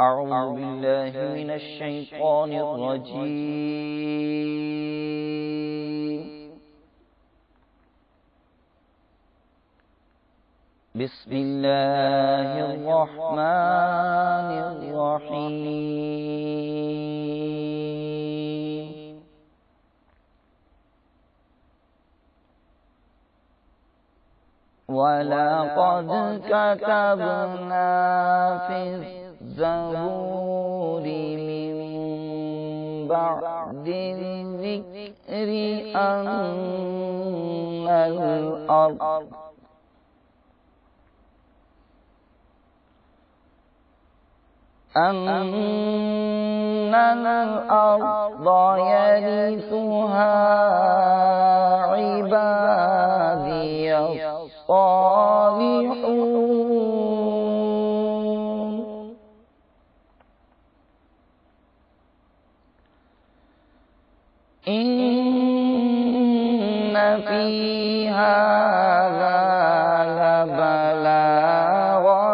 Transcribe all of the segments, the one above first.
أعوذ بالله من الشيطان الرجيم. بسم الله الرحمن الرحيم. ولقد كتبنا في الزبور من بعد الذكر أن الأرض يرثها عبادي الصالحون. إن في هذا لبلاغا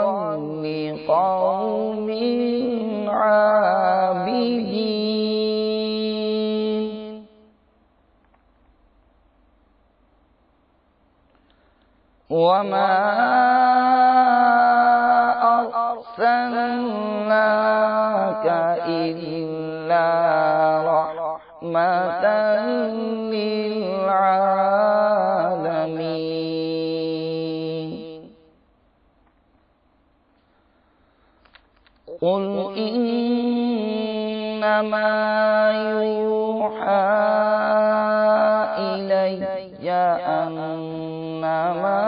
لقوم عابدين. وما أرسلناك إلا رحمة للعالمين. قل إنما يوحى إلي أنما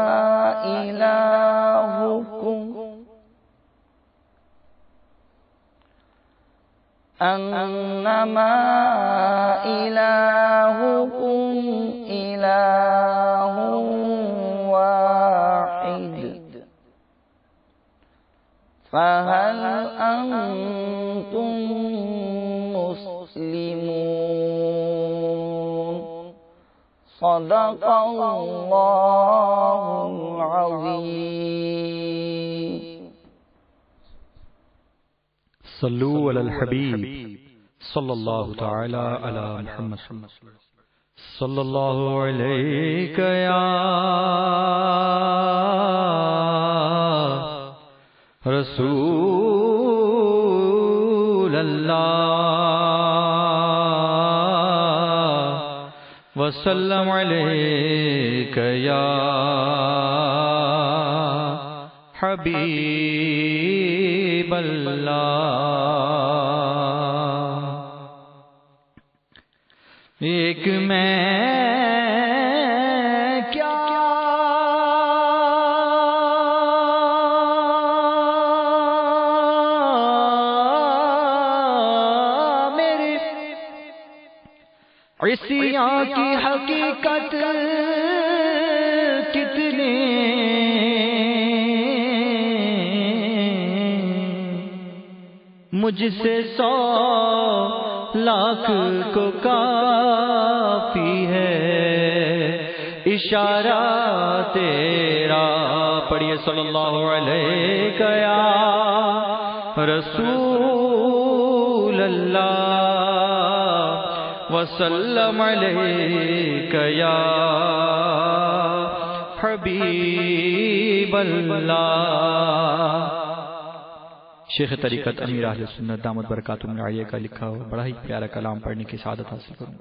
إلهكم إله واحد فهل أنتم مسلمون؟ صدق الله العظيم. صلوا علی الحبیب صلی اللہ تعالی علی محمد صلی اللہ علیہ یا رسول اللہ وسلم علیک یا حبیب اللہ. ایک میں کیا میرے عصیاں کی حقیقت کتنے مجھ سے 100 لاکھ کو کافی ہے اشارہ تیرا. پڑھیے صلی اللہ علیہ یا رسول اللہ وسلم علیک یا حبیب اللہ. شیخ طریقت امیر اہل سنت دامت برکاتہم العالیہ کا لکھا ہوا بڑا ہی پیارا کلام پڑھنے کی سعادت حاصل کروں.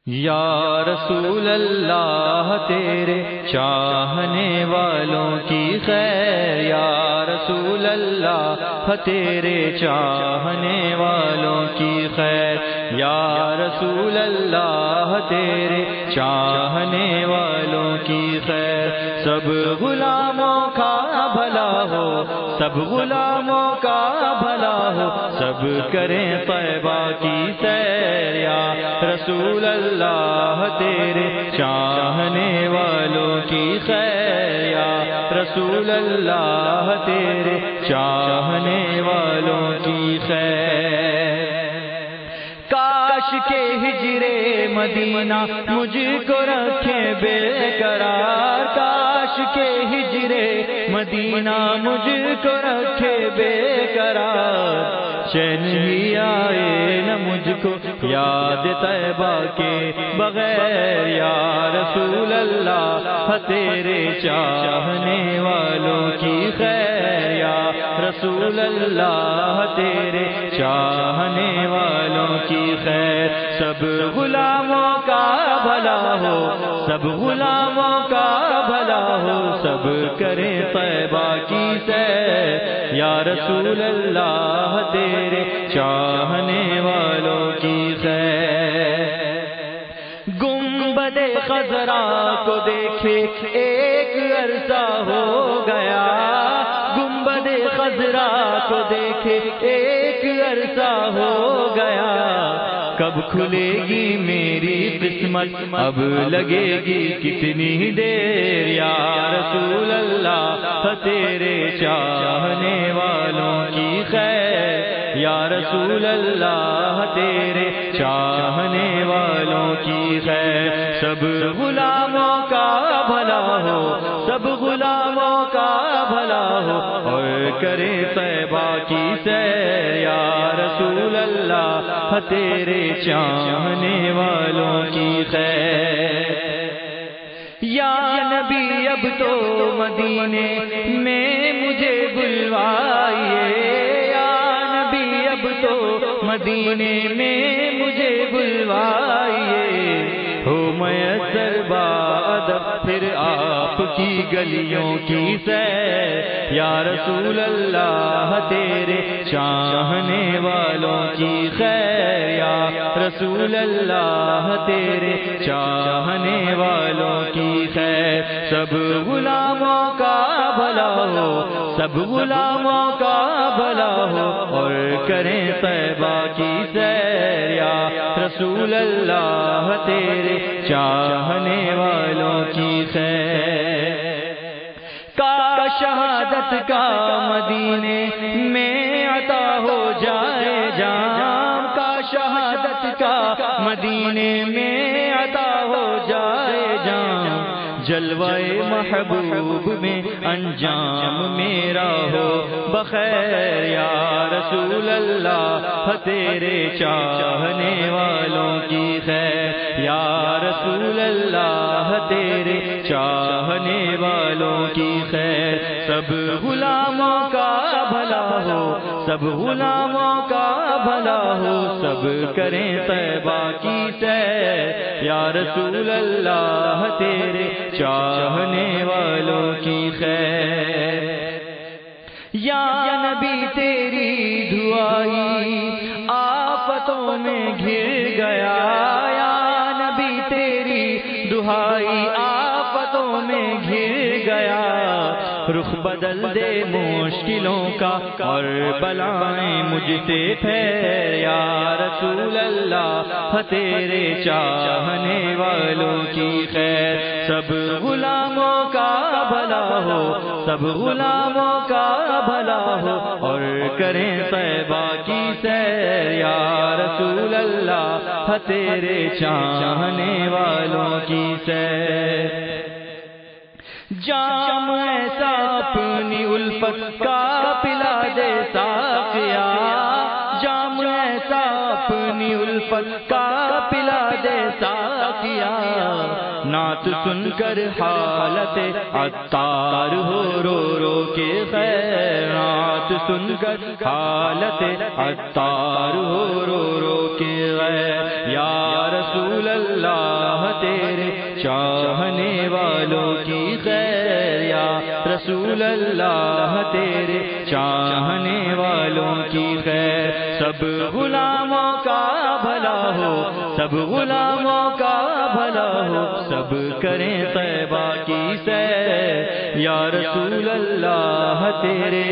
یا رسول اللہ تیرے چاہنے والوں کی خیر. یا رسول اللہ تیرے چاہنے والوں کی خیر. یا رسول اللہ تیرے چاہنے والوں کی خیر. سب غلاموں کا بھلا ہو, سب غلاموں کا بھلا ہو, سب کریں طیبہ کی سیر. یا رسول اللہ تیرے چاہنے والوں کی خیر. یا رسول اللہ تیرے چاہنے والوں کی خیر. کاش کے ہجرے مدینہ مجھ کو رکھے بے قرار. کاش کے ہجرے مدینہ مجھ کو رکھے بے قرار، چین ہی آئے نہ مجھ کو یاد طیبہ کے بغیر، یا رسول اللہ تیرے چاہنے والوں کی خیر، یا رسول اللہ تیرے چاہنے والوں کی خیر، سب غلاموں کا بھلا ہو، سب غلاموں کا بھلا ہو، سب کریں طیبہ کی سیر، یا رسول اللہ تیرے چاہنے والوں کی خیر۔ گنبد خضرا کو دیکھے ایک عرصہ ہو گیا، گنبد خضرا کو دیکھے ایک عرصہ ہو گیا، کب کھلے گی میری قسمت اب لگے گی کتنی دیر، یا رسول اللہ تیرے چاہنے والوں کی خیر، یا رسول اللہ تیرے چاہنے والوں کی خیر، سب غلاموں کا بھلا ہو، سب غلاموں کا بھلا ہو، اور کرے طیبہ کی سیر، یا رسول اللہ تیرے چاہنے والوں کی خیر۔ یا نبی اب تو مدینے میں مجھے بلوائیے، یا نبی اب تو مدینے میں مجھے بلوائیے، ہو میسر بادب پھر آپ کی گلیوں کی سیر، یا رسول اللہ تیرے چاہنے والوں کی خیر، یا رسول اللہ تیرے چاہنے والوں کی خیر، سب غلاموں کا بھلا ہو، سب غلاموں کا بھلا ہو، اور کریں طیبہ کی سیر، یا رسول اللہ تیرے چاہنے والوں کی خیر۔ کا شہادت کا مدینے میں عطا ہو جائے جام، کا شہادت کا مدینے میں عطا ہو جائے جام، جلوہ محبوب میں انجام میرا ہو بخیر، یا رسول اللہ تیرے چاہنے والوں کی خیر، یا رسول اللہ تیرے چاہنے والوں کی خیر، سب غلاموں کا بھلا ہو، سب غلاموں کا بھلا ہو، سب کریں طیبہ کی سیر، یا رسول اللہ تیرے چاہنے والوں کی خیر۔ یا نبی تیری دعائی آفتوں میں گر گیا، یا نبی تیری دعائی آفتوں میں گر گیا، رخ بدل دے مشکلوں کا اور بلائیں مجھ سے پھیر، یا رسول اللہ تیرے چاہنے والوں کی خیر، سب غلاموں کا بھلا ہو، سب غلاموں کا بھلا ہو، اور کریں طیبہ کی سیر، یا رسول اللہ تیرے چاہنے والوں کی سیر۔ جام ایسا اپنی الفت کا پلا دے ساقیا، جام ایسا اپنی الفت کا پلا دے ساقیا، نعت سن کر حالت عطار ہو رو رو کے خیر، نعت سن کر حالت عطار ہو رو رو کے خیر، یا رسول اللہ تیرے چاہنے والوں کی خیر، یا رسول اللہ تیرے چاہنے والوں کی خیر، سب غلاموں کا بھلا ہو، سب غلاموں کا بھلا ہو، سب کریں طیبہ کی سیر، یا رسول اللہ تیرے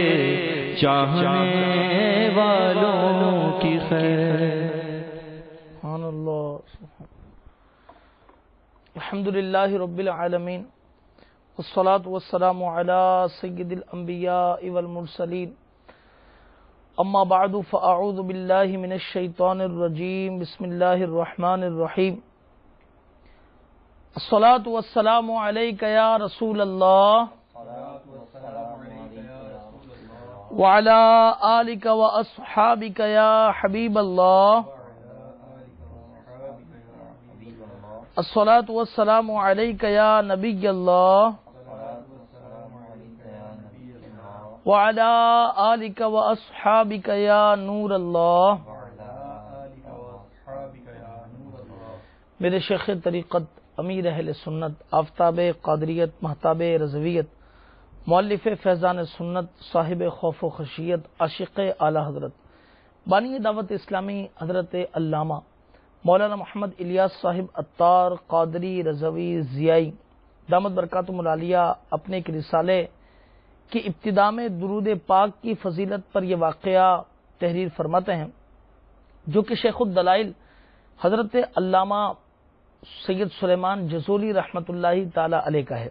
چاہنے والوں کی خیر۔ سبحان اللہ۔ الحمدللہ رب العالمین، والصلاة والسلام علی سید الانبیاء والمرسلین، اما بعد فاعوذ باللہ من الشیطان الرجیم، بسم اللہ الرحمن الرحیم۔ الصلاة والسلام علیک یا رسول اللہ، وعلى آلك وأصحابك يا حبيب الله الصلاة والسلام عليك يا نبي الله وعلى آلك وأصحابك يا نور الله. میرے شیخ طریقت امیر اہل سنت آفتاب قادریت مہتاب رضویت مؤلف فیضان سنت صاحب خوف و خشیت عاشق اعلی حضرت بانی دعوت اسلامی حضرت علامہ مولانا محمد الیاس صاحب عطار قادری رضوی ضیائی دامت برکاتہم العالیہ اپنے ایک رسالے کی ابتدا میں درود پاک کی فضیلت پر یہ واقعہ تحریر فرماتے ہیں، جو کہ شیخ الدلائل حضرت علامہ سید سلیمان جزولی رحمۃ اللہ تعالی علیہ کا ہے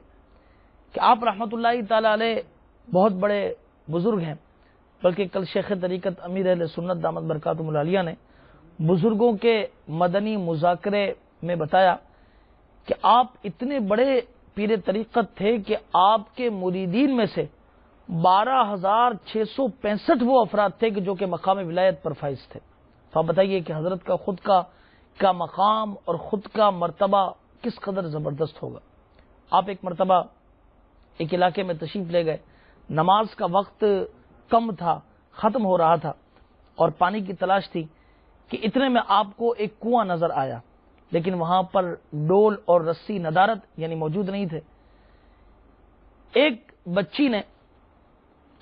کہ آپ رحمۃ اللہ تعالی علیہ بہت بڑے بزرگ ہیں، بلکہ کل شیخ طریقت امیر اہل سنت دامت برکاتہم العالیہ نے بزرگوں کے مدنی مذاکرے میں بتایا کہ آپ اتنے بڑے پیر طریقت تھے کہ آپ کے مریدین میں سے 12,665 وہ افراد تھے کہ جو کہ مقام ولایت پر فائز تھے. تو آپ بتائیے کہ حضرت کا خود کا مقام اور خود کا مرتبہ کس قدر زبردست ہوگا. آپ ایک مرتبہ ایک علاقے میں تشریف لے گئے، نماز کا وقت کم تھا، ختم ہو رہا تھا اور پانی کی تلاش تھی کہ اتنے میں آپ کو ایک کنواں نظر آیا، لیکن وہاں پر ڈول اور رسی ندارت یعنی موجود نہیں تھے. ایک بچی نے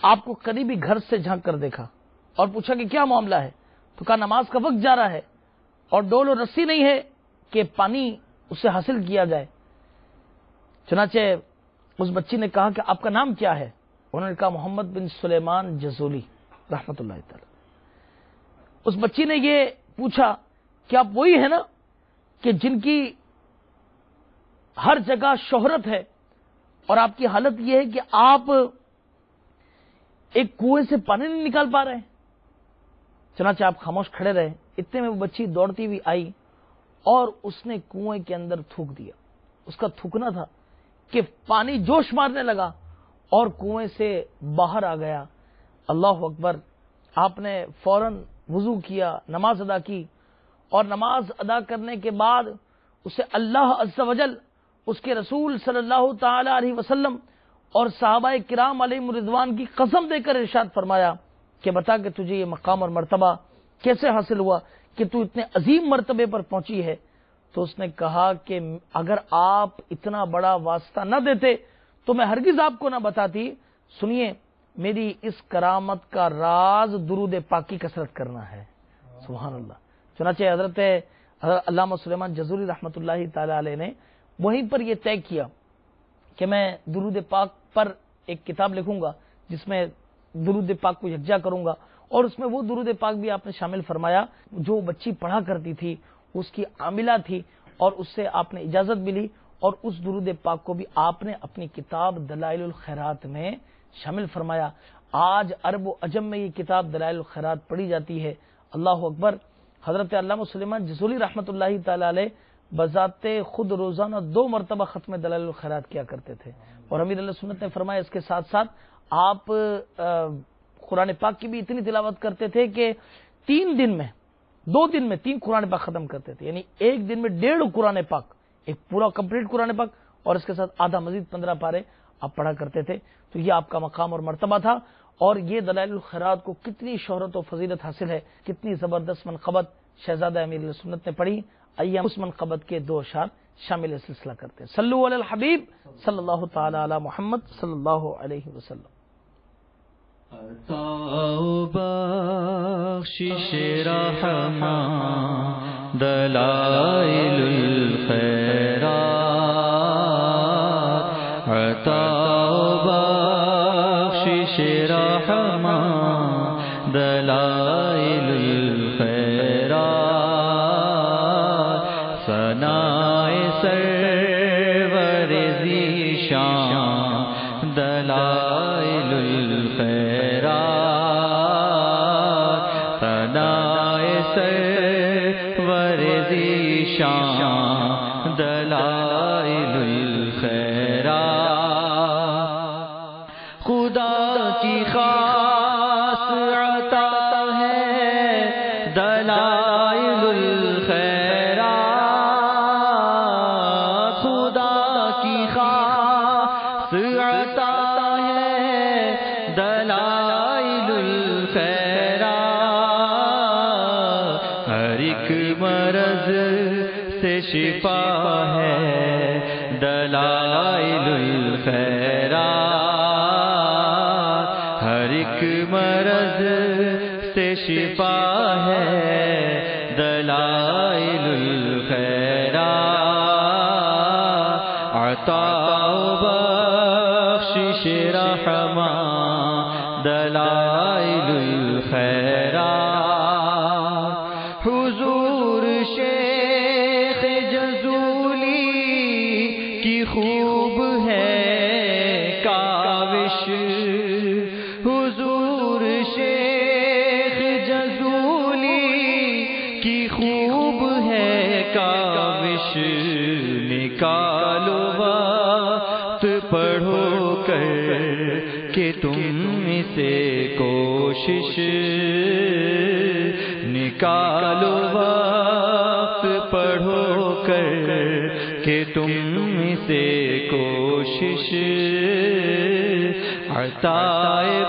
آپ کو قریبی گھر سے جھانک کر دیکھا اور پوچھا کہ کیا معاملہ ہے، تو کہا نماز کا وقت جا رہا ہے اور ڈول اور رسی نہیں ہے کہ پانی اسے حاصل کیا جائے. چنانچہ اس بچی نے کہا کہ آپ کا نام کیا ہے؟ انہوں نے کہا محمد بن سلیمان جزولی رحمۃ اللہ تعالی. اس بچی نے یہ پوچھا کہ آپ وہی ہیں نا کہ جن کی ہر جگہ شہرت ہے اور آپ کی حالت یہ ہے کہ آپ ایک کنویں سے پانی نہیں نکال پا رہے ہیں؟ چنانچہ آپ خاموش کھڑے رہے. اتنے میں وہ بچی دوڑتی ہوئی آئی اور اس نے کنویں کے اندر تھوک دیا. اس کا تھوکنا تھا کہ پانی جوش مارنے لگا اور کنویں سے باہر آ گیا. اللہ اکبر. آپ نے فوراً وضو کیا، نماز ادا کی اور نماز ادا کرنے کے بعد اسے اللہ عز و جل، اس کے رسول صلی اللہ تعالی علیہ وسلم اور صحابہ کرام علیہم رضوان کی قسم دے کر ارشاد فرمایا کہ بتا کہ تجھے یہ مقام اور مرتبہ کیسے حاصل ہوا کہ تو اتنے عظیم مرتبے پر پہنچی ہے. تو اس نے کہا کہ اگر آپ اتنا بڑا واسطہ نہ دیتے تو میں ہرگز آپ کو نہ بتاتی. سنیے، میری اس کرامت کا راز درود پاک کی کثرت کرنا ہے. سبحان اللہ. چنانچہ حضرت علامہ سلیمان جزولی رحمۃ اللہ تعالی علیہ نے وہیں پر یہ طے کیا کہ میں درود پاک پر ایک کتاب لکھوں گا جس میں درود پاک کو یکجا کروں گا، اور اس میں وہ درود پاک بھی آپ نے شامل فرمایا جو بچی پڑھا کرتی تھی، اس کی عاملہ تھی، اور اس سے آپ نے اجازت بھی لی اور اس درود پاک کو بھی آپ نے اپنی کتاب دلائل الخیرات میں شامل فرمایا. آج عرب و عجم میں یہ کتاب دلائل الخیرات پڑھی جاتی ہے. اللہ اکبر. حضرت علامہ سلیمان جزولی رحمۃ اللہ تعالی علیہ بذات خود روزانہ 2 مرتبہ ختم دلائل الخیرات کیا کرتے تھے، اور امیر علیہ سنت نے فرمایا اس کے ساتھ ساتھ آپ قرآن پاک کی بھی اتنی تلاوت کرتے تھے کہ 2 دن میں 3 قرآن پاک ختم کرتے تھے. یعنی ایک دن میں 1.5 قرآن پاک، ایک پورا کمپلیٹ قرآن پاک اور اس کے ساتھ آدھا مزید 15 پارے آپ پڑھا کرتے تھے. تو یہ آپ کا مقام اور مرتبہ تھا، اور یہ دلائل الخیرات کو کتنی شہرت و فضیلت حاصل ہے، کتنی زبردست منقبت شہزادہ امیر علیہ سنت نے پڑھی. آئیے اس منقبت کے 2 اشعار شامل سلسلہ کرتے ہیں. صلو علی الحبیب صلی اللہ تعالی علی محمد صلی اللہ علیہ وسلم. عطا بخشش رحمان دلائل الخیرات، عطا بخشش رحمان دلائل الخیرات، ثنائے سرور ذیشان دلائل الخیرات، ثنائے سرور ذیشان دلائل الخیرات. خدا کی خواہش الخیرات، ہر ایک مرض سے شفا ہے دلائل الخیرات، ہر ایک مرض سے شفا ہے دلائل الخیرات، عطا و بخشش رحمت دلائل الخیرات، حضور شیخ جزولی کی خوب ہے کاوش، حضور شیخ جزولی کی خوب ہے کاوش، نکالو وقت پڑھو کر کہ تم سے کوشش، نکالو وقت پڑھو کر کہ تم سے کوشش، عطا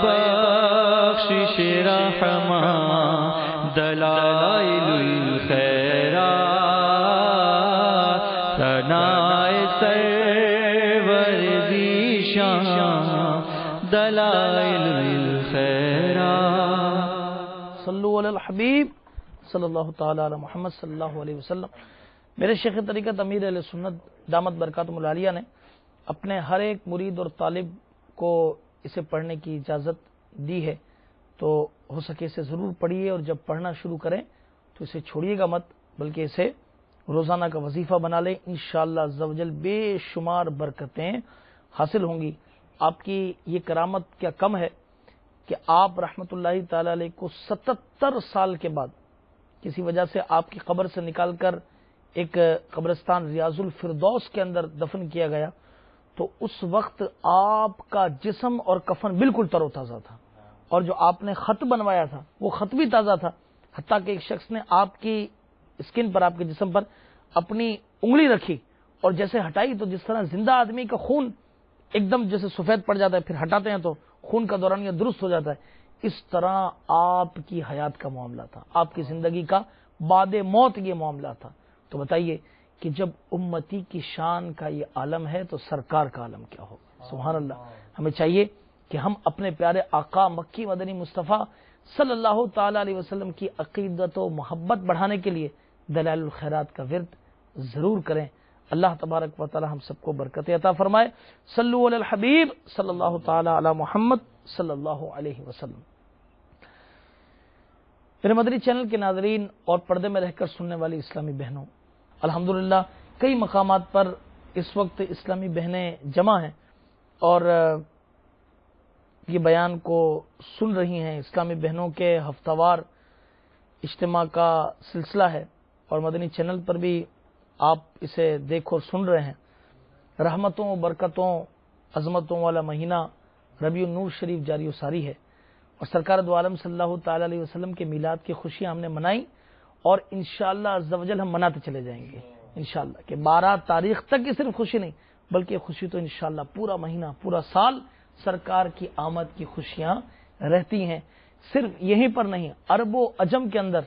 بخشش رحمت دلائل الخیرات، ثنائے سرور ذیشان دلائل الخیرات۔ صلو علی الحبیب صلی اللہ تعالی علی محمد صلی اللہ علیہ وسلم۔ میرے شیخ طریقت امیر اہل سنت دامت برکاتہم العالیہ نے اپنے ہر ایک مرید اور طالب کو اسے پڑھنے کی اجازت دی ہے، تو ہو سکے اسے ضرور پڑھیے، اور جب پڑھنا شروع کریں تو اسے چھوڑیے گا مت، بلکہ اسے روزانہ کا وظیفہ بنا لیں۔ انشاءاللہ عز و جل بے شمار برکتیں حاصل ہوں گی۔ آپ کی یہ کرامت کیا کم ہے کہ آپ رحمت اللہ تعالی علیہ کو 77 سال کے بعد کسی وجہ سے آپ کی قبر سے نکال کر ایک قبرستان ریاض الفردوس کے اندر دفن کیا گیا، تو اس وقت آپ کا جسم اور کفن بالکل تر و تازہ تھا، اور جو آپ نے خط بنوایا تھا وہ خط بھی تازہ تھا، حتیٰ کہ ایک شخص نے آپ کی اسکن پر، آپ کے جسم پر اپنی انگلی رکھی اور جیسے ہٹائی تو جس طرح زندہ آدمی کا خون ایک دم جیسے سفید پڑ جاتا ہے، پھر ہٹاتے ہیں تو خون کا دورانیہ درست ہو جاتا ہے، اس طرح آپ کی حیات کا معاملہ تھا، آپ کی زندگی کا بعد موت یہ معاملہ تھا۔ تو بتائیے کہ جب امتی کی شان کا یہ عالم ہے تو سرکار کا عالم کیا ہوگا؟ سبحان اللہ۔ ہمیں چاہیے کہ ہم اپنے پیارے آقا مکی مدنی مصطفیٰ صلی اللہ تعالی علیہ وسلم کی عقیدت و محبت بڑھانے کے لیے دلائل الخیرات کا ورد ضرور کریں۔ اللہ تبارک و تعالی ہم سب کو برکت عطا فرمائے۔ صلو علی الحبیب صلی اللہ تعالی علی محمد صلی اللہ علیہ وسلم۔ میرے مدنی چینل کے ناظرین اور پردے میں رہ کر سننے والی اسلامی بہنوں، الحمدللہ کئی مقامات پر اس وقت اسلامی بہنیں جمع ہیں اور یہ بیان کو سن رہی ہیں۔ اسلامی بہنوں کے ہفتہ وار اجتماع کا سلسلہ ہے اور مدنی چینل پر بھی آپ اسے دیکھ اور سن رہے ہیں۔ رحمتوں، برکتوں، عظمتوں والا مہینہ ربیع النور شریف جاری و ساری ہے، اور سرکار دو عالم صلی اللہ تعالی علیہ وسلم کے میلاد کی خوشیاں ہم نے منائی، اور انشاءاللہ عز و جل ہم مناتے چلے جائیں گے انشاءاللہ، کہ 12 تاریخ تک یہ صرف خوشی نہیں بلکہ خوشی تو انشاءاللہ پورا مہینہ، پورا سال سرکار کی آمد کی خوشیاں رہتی ہیں۔ صرف یہیں پر نہیں، عرب و عجم کے اندر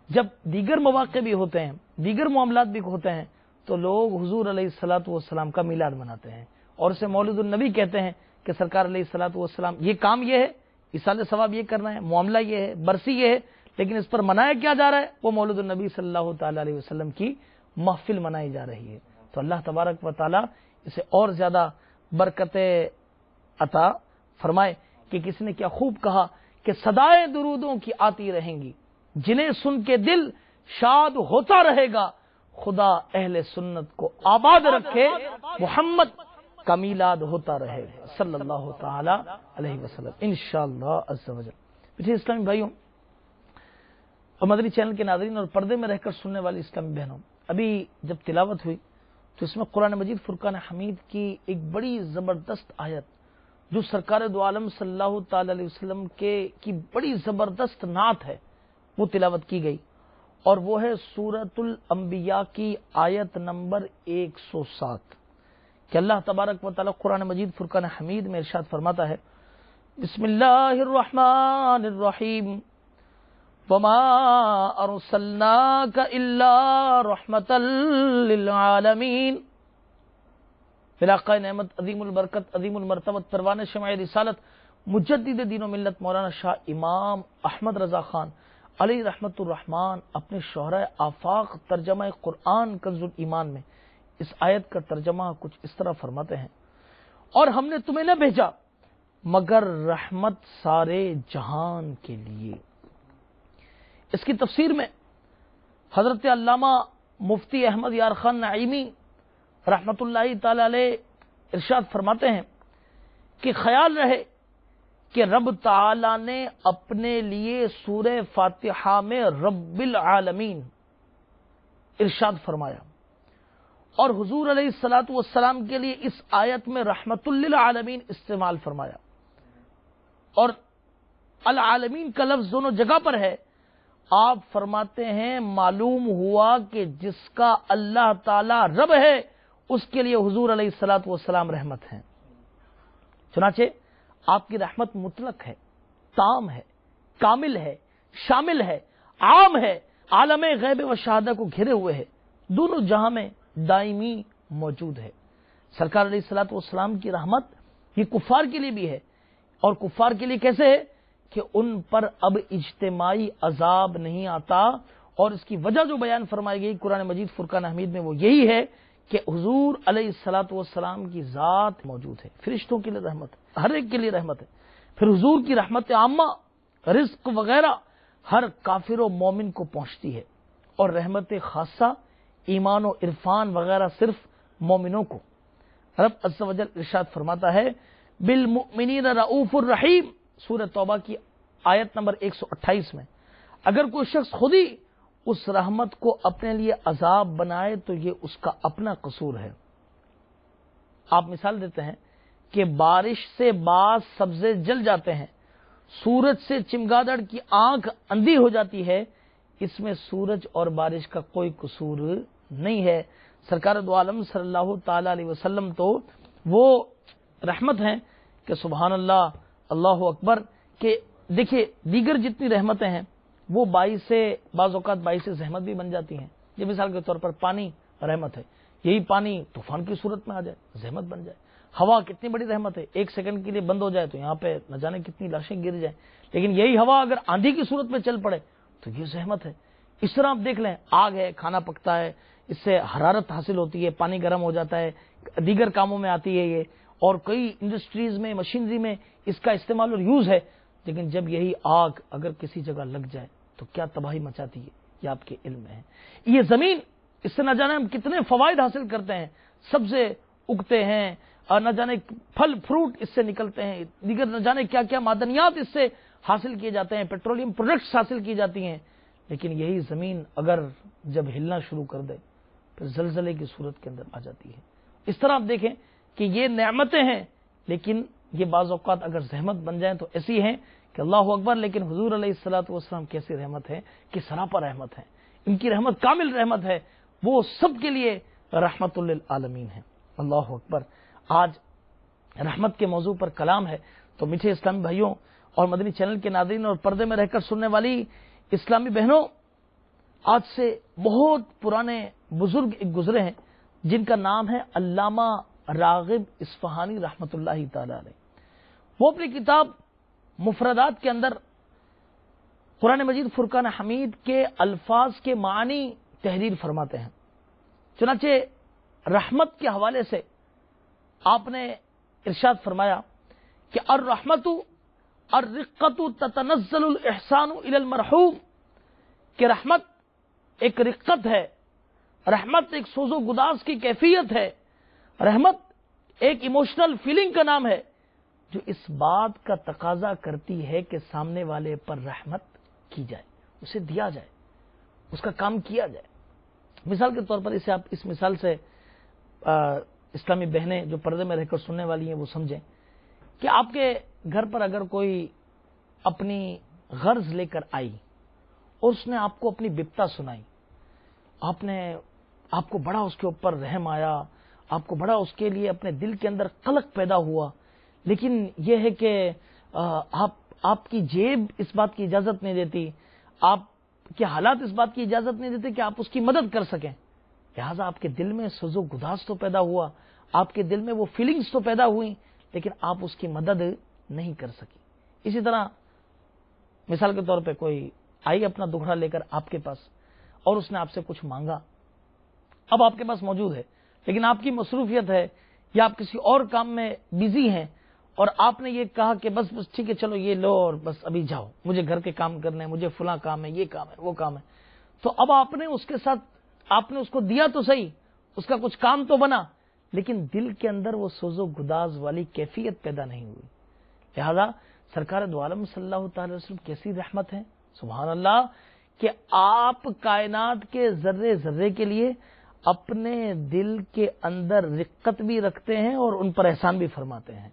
جب دیگر مواقع بھی ہوتے ہیں، دیگر معاملات بھی ہوتے ہیں، تو لوگ حضور علیہ الصلوۃ والسلام کا میلاد مناتے ہیں اور اسے مولد النبی کہتے ہیں، کہ سرکار علیہ الصلوۃ والسلام یہ کام یہ ہے، ایصال ثواب یہ کرنا ہے، معاملہ یہ ہے، برسی یہ ہے، لیکن اس پر منایا کیا جا رہا ہے؟ وہ مولد النبی صلی اللہ تعالی علیہ وسلم کی محفل منائی جا رہی ہے۔ تو اللہ تبارک و تعالی اسے اور زیادہ برکت عطا فرمائے۔ کہ کسی نے کیا خوب کہا کہ صدائیں درودوں کی آتی رہیں گی، جنہیں سن کے دل شاد ہوتا رہے گا، خدا اہل سنت کو آباد رکھے، محمد کا میلاد ہوتا رہے گا صلی اللہ تعالی علیہ وسلم انشاءاللہ عز و جل۔ پیچھے اسلامی بھائیوں اور مدنی چینل کے ناظرین اور پردے میں رہ کر سننے والی اسلامی بہنوں، ابھی جب تلاوت ہوئی تو اس میں قرآن مجید فرقان حمید کی ایک بڑی زبردست آیت، جو سرکار دو عالم صلی اللہ تعالی علیہ وسلم کی بڑی زبردست نعت ہے، وہ تلاوت کی گئی، اور وہ ہے سورۃ الانبیاء کی آیت نمبر 107 کہ اللہ تبارک و تعالی قرآن مجید فرقان حمید میں ارشاد فرماتا ہے: بسم اللہ الرحمن الرحیم وما ارسلناک الا رحمتا للعالمین. علاقہ نعمت عظیم البرکت عظیم المرتبت پروان شمع رسالت مجدد دین و ملت مولانا شاہ امام احمد رضا خان علیہ رحمت الرحمان اپنے شہرۂ آفاق ترجمہ قرآن کنز الایمان میں اس آیت کا ترجمہ کچھ اس طرح فرماتے ہیں: اور ہم نے تمہیں نہ بھیجا مگر رحمت سارے جہان کے لیے. اس کی تفسیر میں حضرت علامہ مفتی احمد یار خان نعیمی رحمت اللہ تعالی علیہ ارشاد فرماتے ہیں کہ خیال رہے کہ رب تعالی نے اپنے لیے سورہ فاتحہ میں رب العالمین ارشاد فرمایا اور حضور علیہ الصلوۃ والسلام کے لیے اس آیت میں رحمت للعالمین استعمال فرمایا. اور العالمین کا لفظ دونوں جگہ پر ہے. آپ فرماتے ہیں معلوم ہوا کہ جس کا اللہ تعالی رب ہے اس کے لیے حضور علیہ الصلوۃ والسلام رحمت ہیں. چنانچہ آپ کی رحمت مطلق ہے، تام ہے، کامل ہے، شامل ہے، عام ہے، عالم غیب و شہادہ کو گھیرے ہوئے ہے، دونوں جہاں میں دائمی موجود ہے. سرکار علیہ الصلوۃ والسلام کی رحمت یہ کفار کے لیے بھی ہے. اور کفار کے لیے کیسے ہے کہ ان پر اب اجتماعی عذاب نہیں آتا. اور اس کی وجہ جو بیان فرمائی گئی قرآن مجید فرقان حمید میں وہ یہی ہے کہ حضور علیہ الصلوۃ والسلام کی ذات موجود ہے. فرشتوں کے لیے رحمت ہے، ہر ایک کے لیے رحمت ہے. پھر حضور کی رحمت عامہ رزق وغیرہ ہر کافر و مومن کو پہنچتی ہے. اور رحمت خاصہ ایمان و عرفان وغیرہ صرف مومنوں کو. رب عز و جل ارشاد فرماتا ہے بالمؤمنین رؤوف الرحیم سورہ توبہ کی آیت نمبر 128 میں. اگر کوئی شخص خود ہی اس رحمت کو اپنے لیے عذاب بنائے تو یہ اس کا اپنا قصور ہے. آپ مثال دیتے ہیں کہ بارش سے بعض سبزے جل جاتے ہیں، سورج سے چمگادڑ کی آنکھ اندھی ہو جاتی ہے، اس میں سورج اور بارش کا کوئی قصور نہیں ہے. سرکار دو عالم صلی اللہ تعالی علیہ وسلم تو وہ رحمت ہیں کہ سبحان اللہ اللہ اکبر. کہ دیکھیے دیگر جتنی رحمتیں ہیں وہ بعض اوقات باعث زحمت بھی بن جاتی ہیں. یہ مثال کے طور پر پانی رحمت ہے، یہی پانی طوفان کی صورت میں آ جائے زحمت بن جائے. ہوا کتنی بڑی رحمت ہے، ایک سیکنڈ کے لیے بند ہو جائے تو یہاں پہ نہ جانے کتنی لاشیں گر جائیں. لیکن یہی ہوا اگر آندھی کی صورت میں چل پڑے تو یہ زحمت ہے. اس طرح آپ دیکھ لیں، آگ ہے، کھانا پکتا ہے، اس سے حرارت حاصل ہوتی ہے، پانی گرم ہو جاتا ہے، دیگر کاموں میں آتی ہے یہ، اور کئی انڈسٹریز میں مشینری میں اس کا استعمال اور یوز ہے. لیکن جب یہی آگ اگر کسی جگہ لگ جائے تو کیا تباہی مچاتی ہے یہ آپ کے علم میں ہے. یہ زمین، اس سے نہ جانے ہم کتنے فوائد حاصل کرتے ہیں، سبزے اگتے ہیں اور نہ جانے پھل فروٹ اس سے نکلتے ہیں، دیگر نہ جانے کیا کیا معدنیات اس سے حاصل کیے جاتے ہیں، پیٹرولیم پروڈکٹس حاصل کی جاتی ہیں. لیکن یہی زمین اگر جب ہلنا شروع کر دے پھر زلزلے کی صورت کے اندر آ جاتی ہے. اس طرح آپ دیکھیں کہ یہ نعمتیں ہیں لیکن یہ بعض اوقات اگر زحمت بن جائیں تو ایسی ہیں کہ اللہ اکبر. لیکن حضور علیہ الصلوۃ والسلام کیسی رحمت ہے کہ سراپا رحمت ہے. ان کی رحمت کامل رحمت ہے، وہ سب کے لیے رحمت للعالمین ہے. اللہ اکبر. آج رحمت کے موضوع پر کلام ہے تو میٹھے اسلامی بھائیوں اور مدنی چینل کے ناظرین اور پردے میں رہ کر سننے والی اسلامی بہنوں، آج سے بہت پرانے بزرگ ایک گزرے ہیں جن کا نام ہے علامہ راغب اصفہانی رحمت اللہ تعالی علیہ. وہ اپنی کتاب مفردات کے اندر قرآن مجید فرقان حمید کے الفاظ کے معنی تحریر فرماتے ہیں. چنانچہ رحمت کے حوالے سے آپ نے ارشاد فرمایا کہ الرحمت الرقت تتنزل الاحسان الى المرحوم، کہ رحمت ایک رقت ہے، رحمت ایک سوز و گداز کی کیفیت ہے، رحمت ایک ایموشنل فیلنگ کا نام ہے جو اس بات کا تقاضا کرتی ہے کہ سامنے والے پر رحمت کی جائے، اسے دیا جائے، اس کا کام کیا جائے. مثال کے طور پر اسے آپ اس مثال سے اسلامی بہنیں جو پردے میں رہ کر سننے والی ہیں وہ سمجھیں کہ آپ کے گھر پر اگر کوئی اپنی غرض لے کر آئی اور اس نے آپ کو اپنی بپتا سنائی، آپ کو بڑا اس کے اوپر رحم آیا، آپ کو بڑا اس کے لیے اپنے دل کے اندر قلق پیدا ہوا. لیکن یہ ہے کہ آپ کی جیب اس بات کی اجازت نہیں دیتی، آپ کے حالات اس بات کی اجازت نہیں دیتے کہ آپ اس کی مدد کر سکیں، لہذا آپ کے دل میں سوز و گداز تو پیدا ہوا، آپ کے دل میں وہ فیلنگز تو پیدا ہوئی، لیکن آپ اس کی مدد نہیں کر سکی۔ اسی طرح مثال کے طور پہ کوئی آئی اپنا دکھڑا لے کر آپ کے پاس اور اس نے آپ سے کچھ مانگا، اب آپ کے پاس موجود ہے لیکن آپ کی مصروفیت ہے یا آپ کسی اور کام میں بزی ہیں، اور آپ نے یہ کہا کہ بس ٹھیک ہے چلو یہ لو اور بس ابھی جاؤ، مجھے گھر کے کام کرنے ہیں، مجھے فلاں کام ہے، یہ کام ہے، وہ کام ہے، تو اب آپ نے اس کے ساتھ آپ نے اس کو دیا تو صحیح، اس کا کچھ کام تو بنا، لیکن دل کے اندر وہ سوز و گداز والی کیفیت پیدا نہیں ہوئی۔ لہذا سرکار دو عالم صلی اللہ تعالی وسلم کیسی رحمت ہے، سبحان اللہ، کہ آپ کائنات کے ذرے ذرے کے لیے اپنے دل کے اندر رقت بھی رکھتے ہیں اور ان پر احسان بھی فرماتے ہیں،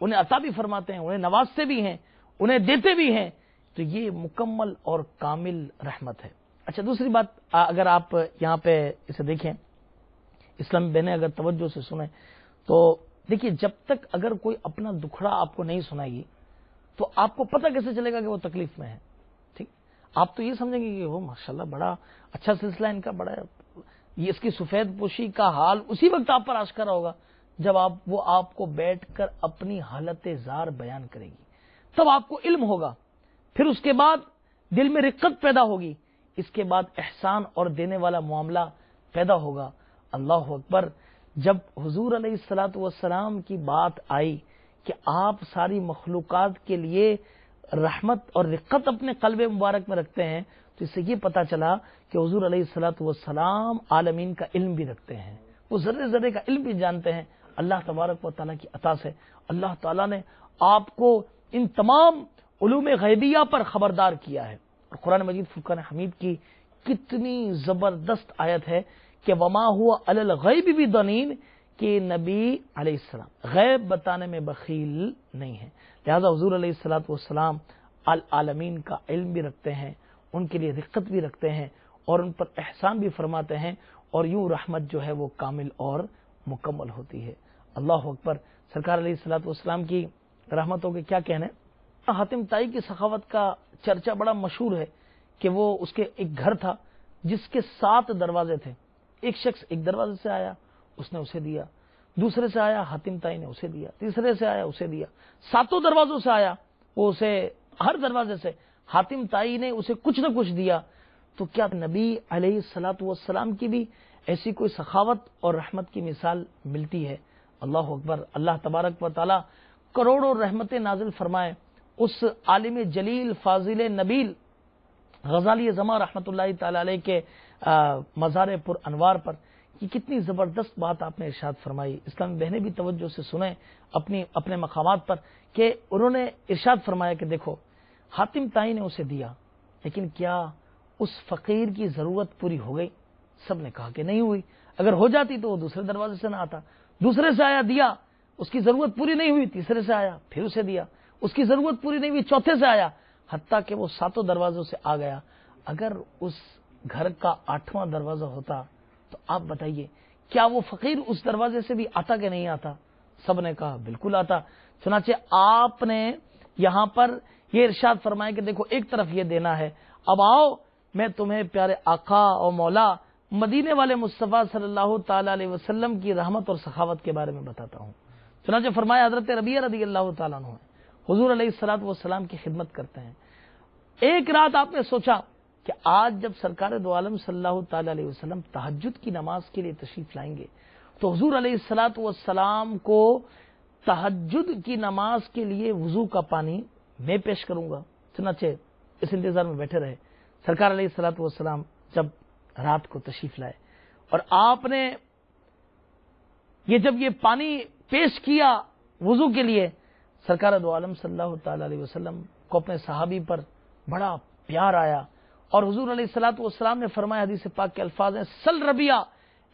انہیں عطا بھی فرماتے ہیں، انہیں نوازتے بھی ہیں، انہیں دیتے بھی ہیں، تو یہ مکمل اور کامل رحمت ہے۔ اچھا، دوسری بات اگر آپ یہاں پہ اسے دیکھیں، اسلامی بہنیں اگر توجہ سے سنیں تو دیکھیے، جب تک اگر کوئی اپنا دکھڑا آپ کو نہیں سنائے گی تو آپ کو پتہ کیسے چلے گا کہ وہ تکلیف میں ہے؟ ٹھیک، آپ تو یہ سمجھیں گے کہ وہ ماشاءاللہ بڑا اچھا سلسلہ ان کا، بڑا یہ اس کی سفید پوشی کا حال اسی وقت آپ پر آشکارا ہوگا جب وہ آپ کو بیٹھ کر اپنی حالت زار بیان کرے گی، تب آپ کو علم ہوگا، پھر اس کے بعد دل میں رقت پیدا ہوگی، اس کے بعد احسان اور دینے والا معاملہ پیدا ہوگا۔ اللہ اکبر، جب حضور علیہ الصلوۃ والسلام کی بات آئی کہ آپ ساری مخلوقات کے لیے رحمت اور رقت اپنے قلب مبارک میں رکھتے ہیں، تو اس سے یہ پتا چلا کہ حضور علیہ الصلوۃ والسلام عالمین کا علم بھی رکھتے ہیں، وہ ذرے ذرے کا علم بھی جانتے ہیں۔ اللہ تبارک و تعالیٰ کی عطا سے اللہ تعالیٰ نے آپ کو ان تمام علوم غیبیہ پر خبردار کیا ہے، اور قرآن مجید فرقان حمید کی کتنی زبردست آیت ہے کہ وما ہوا علی الغیب بضنین، کہ نبی علیہ السلام غیب بتانے میں بخیل نہیں ہے، لہذا حضور علیہ الصلوۃ والسلام العالمین کا علم بھی رکھتے ہیں، ان کے لیے رقت بھی رکھتے ہیں اور ان پر احسان بھی فرماتے ہیں، اور یوں رحمت جو ہے وہ کامل اور مکمل ہوتی ہے۔ اللہ اکبر، سرکار علیہ الصلوۃ والسلام کی رحمتوں کے کیا کہنے۔ حاتم طائی کی سخاوت کا چرچا بڑا مشہور ہے کہ وہ اس کے ایک گھر تھا جس کے 7 دروازے تھے، ایک شخص ایک دروازے سے آیا، اس نے اسے دیا، دوسرے سے آیا حاتم طائی نے اسے دیا، تیسرے سے آیا اسے دیا، 7 دروازوں سے آیا وہ اسے، ہر دروازے سے حاتم طائی نے اسے کچھ نہ کچھ دیا۔ تو کیا نبی علیہ الصلوۃ والسلام کی بھی ایسی کوئی سخاوت اور رحمت کی مثال ملتی ہے؟ اللہ اکبر، اللہ تبارک و تعالی کروڑوں رحمتیں نازل فرمائے اس عالم جلیل فاضل نبیل غزالی زماں رحمۃ اللہ تعالی علیہ کے مزار پر انوار پر۔ یہ کتنی زبردست بات آپ نے ارشاد فرمائی، اسلامی بہنیں بھی توجہ سے سنیں اپنے مقامات پر، کہ انہوں نے ارشاد فرمایا کہ دیکھو حاتم طائی نے اسے دیا، لیکن کیا اس فقیر کی ضرورت پوری ہو گئی؟ سب نے کہا کہ نہیں ہوئی، اگر ہو جاتی تو وہ دوسرے دروازے سے نہ آتا، دوسرے سے آیا دیا، اس کی ضرورت پوری نہیں ہوئی، تیسرے سے آیا پھر اسے دیا، اس کی ضرورت پوری نہیں ہوئی، چوتھے سے آیا، حتیٰ کہ وہ 7 دروازوں سے آ گیا۔ اگر اس گھر کا 8واں دروازہ ہوتا تو آپ بتائیے کیا وہ فقیر اس دروازے سے بھی آتا کہ نہیں آتا؟ سب نے کہا بالکل آتا۔ چنانچہ آپ نے یہاں پر یہ ارشاد فرمایا کہ دیکھو ایک طرف یہ دینا ہے، اب آؤ میں تمہیں پیارے آقا اور مولا مدینے والے مصطفیٰ صلی اللہ تعالی علیہ وسلم کی رحمت اور سخاوت کے بارے میں بتاتا ہوں۔ چنانچہ فرمایا حضرت ربیعہ رضی اللہ تعالیٰ عنہ حضور علیہ الصلوۃ والسلام کی خدمت کرتے ہیں۔ ایک رات آپ نے سوچا کہ آج جب سرکار دو عالم صلی اللہ تعالی علیہ وسلم تہجد کی نماز کے لیے تشریف لائیں گے تو حضور علیہ الصلوۃ والسلام کو تہجد کی نماز کے لیے وضو کا پانی میں پیش کروں گا۔ چنانچہ اس انتظار میں بیٹھے رہے۔ سرکار علیہ الصلوۃ والسلام جب رات کو تشریف لائے اور آپ نے جب یہ پانی پیش کیا وضو کے لیے، سرکار دو عالم صلی اللہ تعالی علیہ وسلم کو اپنے صحابی پر بڑا پیار آیا، اور حضور علیہ الصلوۃ والسلام نے فرمایا، حدیث پاک کے الفاظ ہیں، سل ربیعہ،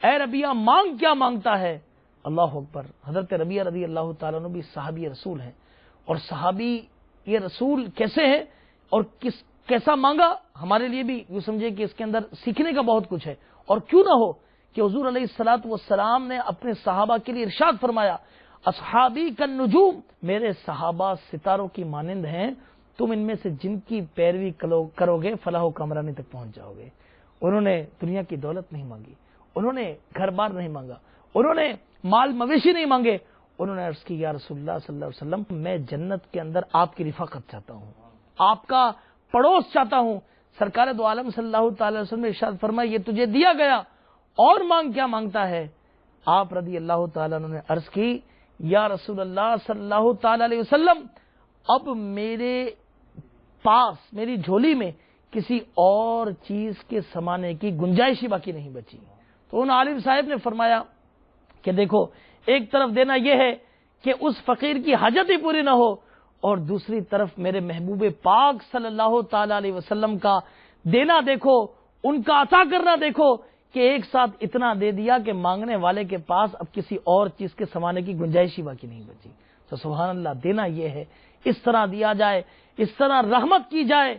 اے ربیعہ مانگ کیا مانگتا ہے؟ اللہ اکبر، حضرت ربیعہ رضی اللہ تعالیٰ عنہ بھی صحابی رسول ہیں، اور صحابی یہ رسول کیسے ہیں اور کیسا مانگا، ہمارے لیے بھی یوں سمجھے کہ اس کے اندر سیکھنے کا بہت کچھ ہے۔ اور کیوں نہ ہو کہ حضور علیہ الصلوۃ والسلام نے اپنے صحابہ کے لیے ارشاد فرمایا، اصحابی کالنجوم، میرے صحابہ ستاروں کی مانند ہیں، تم ان میں سے جن کی پیروی کرو گے فلاح و کامرانی تک پہنچ جاؤ گے۔ انہوں نے دنیا کی دولت نہیں مانگی، انہوں نے گھر بار نہیں مانگا، انہوں نے مال مویشی نہیں مانگے، انہوں نے عرض کی یا رسول اللہ صلی اللہ علیہ وسلم میں جنت کے اندر آپ کی رفاقت چاہتا ہوں، آپ کا پڑوس چاہتا ہوں۔ سرکار دو عالم صلی اللہ تعالی علیہ وسلم نے ارشاد فرمایا یہ تجھے دیا گیا، اور مانگ کیا مانگتا ہے؟ آپ رضی اللہ تعالیٰ عنہ نے عرض کی یا رسول اللہ صلی اللہ تعالی علیہ وسلم اب میرے پاس میری جھولی میں کسی اور چیز کے سمانے کی گنجائش ہی باقی نہیں بچی۔ تو ان عالم صاحب نے فرمایا کہ دیکھو، ایک طرف دینا یہ ہے کہ اس فقیر کی حاجت ہی پوری نہ ہو، اور دوسری طرف میرے محبوب پاک صلی اللہ تعالی علیہ وسلم کا دینا دیکھو، ان کا عطا کرنا دیکھو کہ ایک ساتھ اتنا دے دیا کہ مانگنے والے کے پاس اب کسی اور چیز کے سمانے کی گنجائش ہی باقی نہیں بچی۔ تو سبحان اللہ، دینا یہ ہے، اس طرح دیا جائے، اس طرح رحمت کی جائے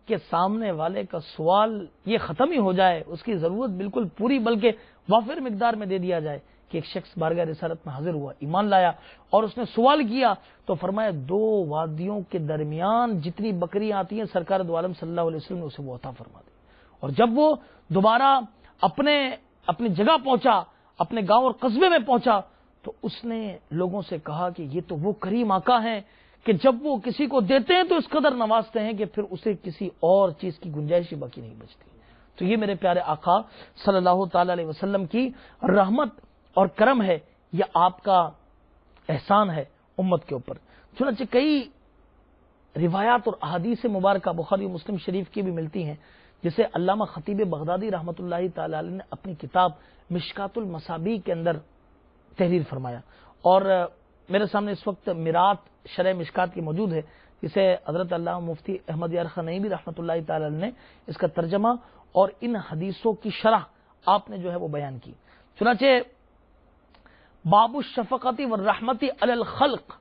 کہ سامنے والے کا سوال یہ ختم ہی ہو جائے، اس کی ضرورت بالکل پوری بلکہ وافر مقدار میں دے دیا جائے۔ کہ ایک شخص بارگاہ رسالت میں حاضر ہوا، ایمان لایا، اور اس نے سوال کیا تو فرمایا دو وادیوں کے درمیان جتنی بکریاں آتی ہیں سرکار دو عالم صلی اللہ علیہ وسلم نے اسے وہ عطا فرما دی۔ اور جب وہ دوبارہ اپنی جگہ پہنچا، اپنے گاؤں اور قصبے میں پہنچا، تو اس نے لوگوں سے کہا کہ یہ تو وہ کریم آقا ہیں کہ جب وہ کسی کو دیتے ہیں تو اس قدر نوازتے ہیں کہ پھر اسے کسی اور چیز کی گنجائش باقی نہیں بچتی۔ تو یہ میرے پیارے آقا صلی اللہ تعالی علیہ وسلم کی رحمت اور کرم ہے، یہ آپ کا احسان ہے امت کے اوپر۔ چنانچہ کئی روایات اور احادیث مبارکہ بخاری و مسلم شریف کی بھی ملتی ہیں، جسے علامہ خطیب بغدادی رحمۃ اللہ تعالی علیہ نے اپنی کتاب مشکات المصابیح کے اندر تحریر فرمایا، اور میرے سامنے اس وقت مرات شرح مشکات کی موجود ہے، جسے حضرت علامہ مفتی احمد یار خنیمی رحمۃ اللہ تعالی علیہ نے اس کا ترجمہ اور ان حدیثوں کی شرح آپ نے جو ہے وہ بیان کی۔ چنانچہ باب الشفقت والرحمت علی الخلق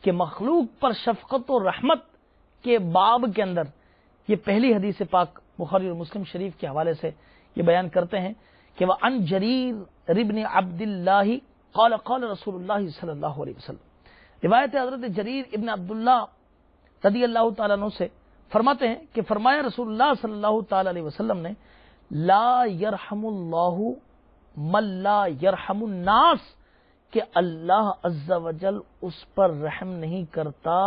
کہ مخلوق پر شفقت و رحمت کے باب کے اندر یہ پہلی حدیث پاک بخاری اور مسلم شریف کے حوالے سے یہ بیان کرتے ہیں کہ وعن جریر ابن عبد اللہ قال قال رسول اللہ صلی اللہ علیہ وسلم، روایت حضرت جریر ابن عبداللہ رضی اللہ تعالیٰ عنہ سے فرماتے ہیں کہ فرمایا رسول اللہ صلی اللہ تعالی علیہ وسلم نے لا یرحم اللہ من لا یرحم الناس کہ اللہ عز و جل اس پر رحم نہیں کرتا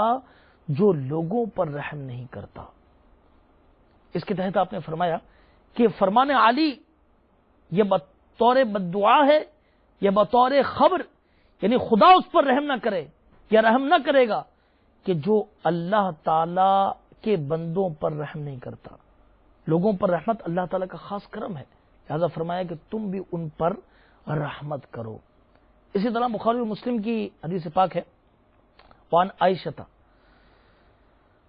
جو لوگوں پر رحم نہیں کرتا۔ اس کے تحت آپ نے فرمایا کہ فرمان علی یہ بطور بددعا ہے یا بطور خبر، یعنی خدا اس پر رحم نہ کرے یا رحم نہ کرے گا کہ جو اللہ تعالی کے بندوں پر رحم نہیں کرتا۔ لوگوں پر رحمت اللہ تعالی کا خاص کرم ہے، لہذا فرمایا کہ تم بھی ان پر رحمت کرو۔ اسی طرح بخاری و مسلم کی حدیث پاک ہے، وان عائشہ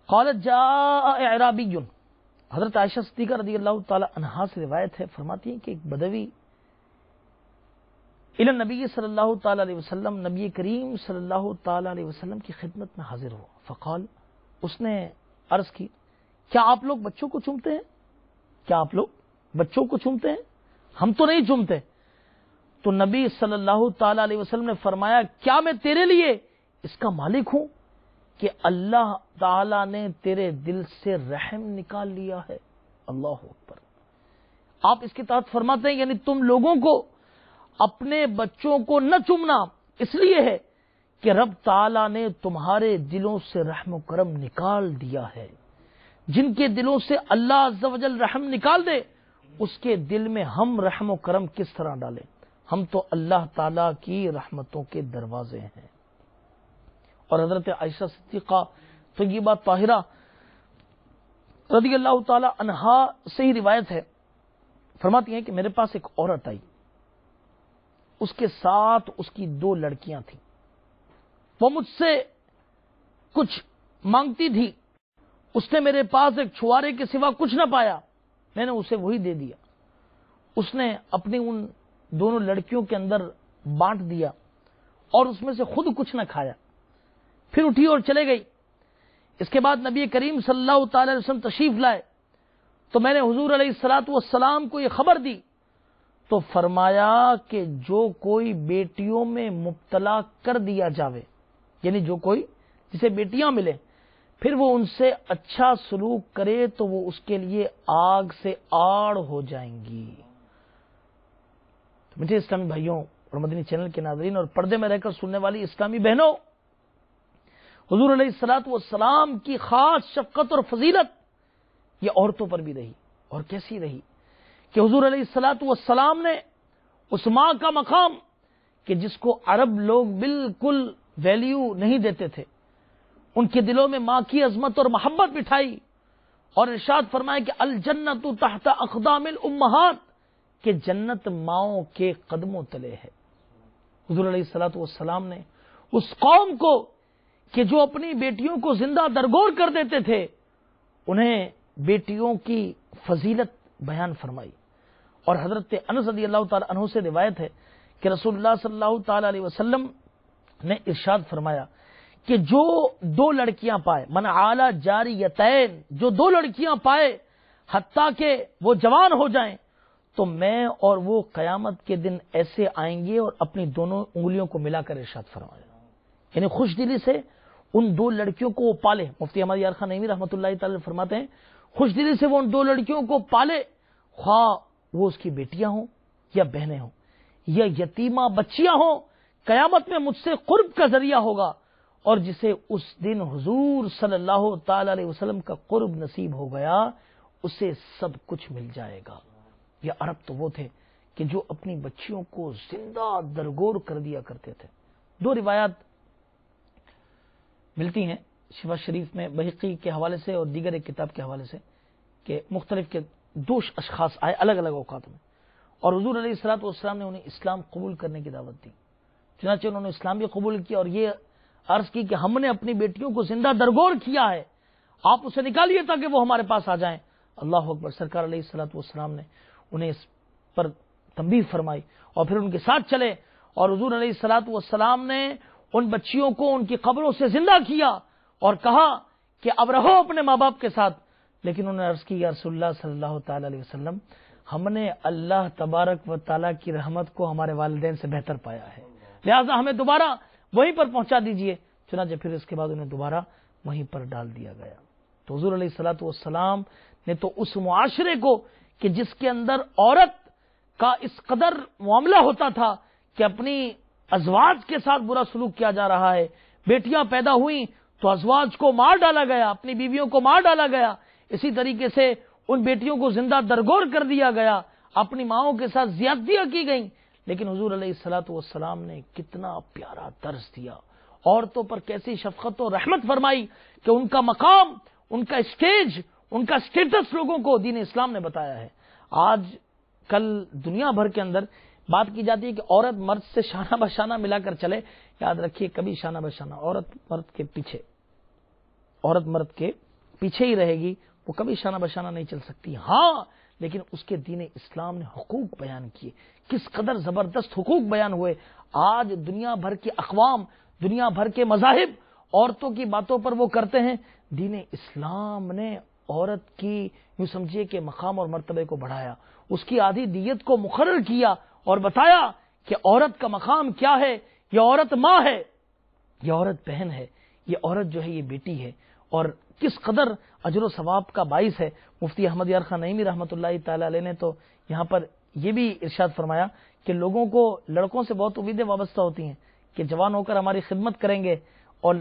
قالت جاء اعرابی، حضرت عائشہ صدیقہ رضی اللہ تعالی عنہا سے روایت ہے، فرماتی ہیں کہ ایک بدوی الی نبی صلی اللہ تعالی علیہ وسلم، نبی کریم صلی اللہ تعالی علیہ وسلم کی خدمت میں حاضر ہوا، فقال، اس نے عرض کی کیا آپ لوگ بچوں کو چومتے ہیں؟ کیا آپ لوگ بچوں کو چومتے ہیں؟ ہم تو نہیں چومتے۔ تو نبی صلی اللہ تعالی علیہ وسلم نے فرمایا کیا میں تیرے لیے اس کا مالک ہوں کہ اللہ تعالی نے تیرے دل سے رحم نکال لیا ہے؟ اللہ اکبر۔ آپ اس کے تحت فرماتے ہیں یعنی تم لوگوں کو اپنے بچوں کو نہ چومنا اس لیے ہے کہ رب تعالی نے تمہارے دلوں سے رحم و کرم نکال دیا ہے۔ جن کے دلوں سے اللہ عز و جل رحم نکال دے اس کے دل میں ہم رحم و کرم کس طرح ڈالیں؟ ہم تو اللہ تعالی کی رحمتوں کے دروازے ہیں۔ اور حضرت عائشہ صدیقہ طیبہ طاہرہ رضی اللہ تعالی عنہا سے ہی روایت ہے، فرماتی ہیں کہ میرے پاس ایک عورت آئی، اس کے ساتھ اس کی 2 لڑکیاں تھیں، وہ مجھ سے کچھ مانگتی تھی، اس نے میرے پاس ایک چھوارے کے سوا کچھ نہ پایا، میں نے اسے وہی دے دیا۔ اس نے اپنی ان دونوں لڑکیوں کے اندر بانٹ دیا اور اس میں سے خود کچھ نہ کھایا، پھر اٹھی اور چلے گئی۔ اس کے بعد نبی کریم صلی اللہ تعالی علیہ وسلم تشریف لائے تو میں نے حضور علیہ الصلوۃ والسلام کو یہ خبر دی تو فرمایا کہ جو کوئی بیٹیوں میں مبتلا کر دیا جاوے، یعنی جو کوئی جسے بیٹیاں ملے پھر وہ ان سے اچھا سلوک کرے تو وہ اس کے لیے آگ سے آڑ ہو جائیں گی۔ مجھے اسلامی بھائیوں اور مدنی چینل کے ناظرین اور پردے میں رہ کر سننے والی اسلامی بہنوں، حضور علیہ الصلوۃ والسلام کی خاص شفقت اور فضیلت یہ عورتوں پر بھی رہی، اور کیسی رہی کہ حضور علیہ الصلوۃ والسلام نے اس ماں کا مقام کہ جس کو عرب لوگ بالکل ویلیو نہیں دیتے تھے، ان کے دلوں میں ماں کی عظمت اور محبت بٹھائی، اور ارشاد فرمایا کہ الجنت تحت اقدام الامہات، کہ جنت ماؤں کے قدموں تلے ہے۔ حضور علیہ الصلوۃ والسلام نے اس قوم کو کہ جو اپنی بیٹیوں کو زندہ درگور کر دیتے تھے، انہیں بیٹیوں کی فضیلت بیان فرمائی، اور حضرت انس رضی اللہ تعالی عنہ سے روایت ہے کہ رسول اللہ صلی اللہ تعالی علیہ وسلم نے ارشاد فرمایا کہ جو دو لڑکیاں پائے، من عالی جاریتین، جو دو لڑکیاں پائے حتیٰ کہ وہ جوان ہو جائیں، تو میں اور وہ قیامت کے دن ایسے آئیں گے اور اپنی دونوں انگلیوں کو ملا کر ارشاد فرمایا، یعنی خوش دلی سے ان دو لڑکیوں کو وہ پالے۔ مفتی احمد یار خان نعیمی رحمۃ اللہ تعالی فرماتے ہیں خوش دلی سے وہ ان دو لڑکیوں کو پالے، خواہ وہ اس کی بیٹیاں ہوں یا بہنیں ہوں یا یتیمہ بچیاں ہوں، قیامت میں مجھ سے قرب کا ذریعہ ہوگا، اور جسے اس دن حضور صلی اللہ تعالی علیہ وسلم کا قرب نصیب ہو گیا اسے سب کچھ مل جائے گا۔ یہ عرب تو وہ تھے کہ جو اپنی بچیوں کو زندہ درگور کر دیا کرتے تھے۔ دو روایات ملتی ہیں شفا شریف میں بحقی کے حوالے سے اور دیگر ایک کتاب کے حوالے سے کہ مختلف کے دو اشخاص آئے الگ الگ اوقات میں، اور حضور علیہ الصلوۃ والسلام نے انہیں اسلام قبول کرنے کی دعوت دی، چنانچہ انہوں نے اسلام بھی قبول کیا اور یہ عرض کی کہ ہم نے اپنی بیٹیوں کو زندہ درگور کیا ہے، آپ اسے نکالیے تاکہ وہ ہمارے پاس آ جائیں۔ اللہ اکبر۔ سرکار علیہ الصلوۃ والسلام نے انہیں اس پر تنبیہ فرمائی اور پھر ان کے ساتھ چلے، اور حضور علیہ الصلوۃ والسلام نے ان بچیوں کو ان کی قبروں سے زندہ کیا اور کہا کہ اب رہو اپنے ماں باپ کے ساتھ، لیکن انہوں نے عرض کی یا رسول اللہ صلی اللہ تعالی علیہ وسلم، ہم نے اللہ تبارک و تعالی کی رحمت کو ہمارے والدین سے بہتر پایا ہے، لہذا ہمیں دوبارہ وہیں پر پہنچا دیجئے۔ چنانچہ پھر اس کے بعد انہیں دوبارہ وہیں پر ڈال دیا گیا۔ تو حضور علیہ الصلوۃ والسلام نے تو اس معاشرے کو کہ جس کے اندر عورت کا اس قدر معاملہ ہوتا تھا کہ اپنی ازواج کے ساتھ برا سلوک کیا جا رہا ہے، بیٹیاں پیدا ہوئیں تو ازواج کو مار ڈالا گیا، اپنی بیویوں کو مار ڈالا گیا، اسی طریقے سے ان بیٹیوں کو زندہ درگور کر دیا گیا، اپنی ماؤں کے ساتھ زیادتیاں کی گئیں، لیکن حضور علیہ الصلوۃ والسلام نے کتنا پیارا درس دیا، عورتوں پر کیسی شفقت و رحمت فرمائی کہ ان کا مقام، ان کا اسٹیج، ان کا اسٹیٹس لوگوں کو دین اسلام نے بتایا ہے۔ آج کل دنیا بھر کے اندر بات کی جاتی ہے کہ عورت مرد سے شانہ بشانہ ملا کر چلے، یاد رکھیے کبھی شانہ بشانہ عورت مرد کے پیچھے ہی رہے گی، وہ کبھی شانہ بشانہ نہیں چل سکتی۔ ہاں لیکن اس کے دین اسلام نے حقوق بیان کیے، کس قدر زبردست حقوق بیان ہوئے۔ آج دنیا بھر کے اقوام، دنیا بھر کے مذاہب عورتوں کی باتوں پر وہ کرتے ہیں، دین اسلام نے عورت کی یوں سمجھیے کہ مقام اور مرتبے کو بڑھایا، اس کی آدھی دیت کو مقرر کیا اور بتایا کہ عورت کا مقام کیا ہے، یہ عورت ماں ہے، یہ عورت بہن ہے، یہ عورت جو ہے یہ بیٹی ہے، اور کس قدر اجر و ثواب کا باعث ہے۔ مفتی احمد یار خان نعیمی رحمۃ اللہ تعالی علیہ نے تو یہاں پر یہ بھی ارشاد فرمایا کہ لوگوں کو لڑکوں سے بہت امیدیں وابستہ ہوتی ہیں کہ جوان ہو کر ہماری خدمت کریں گے، اور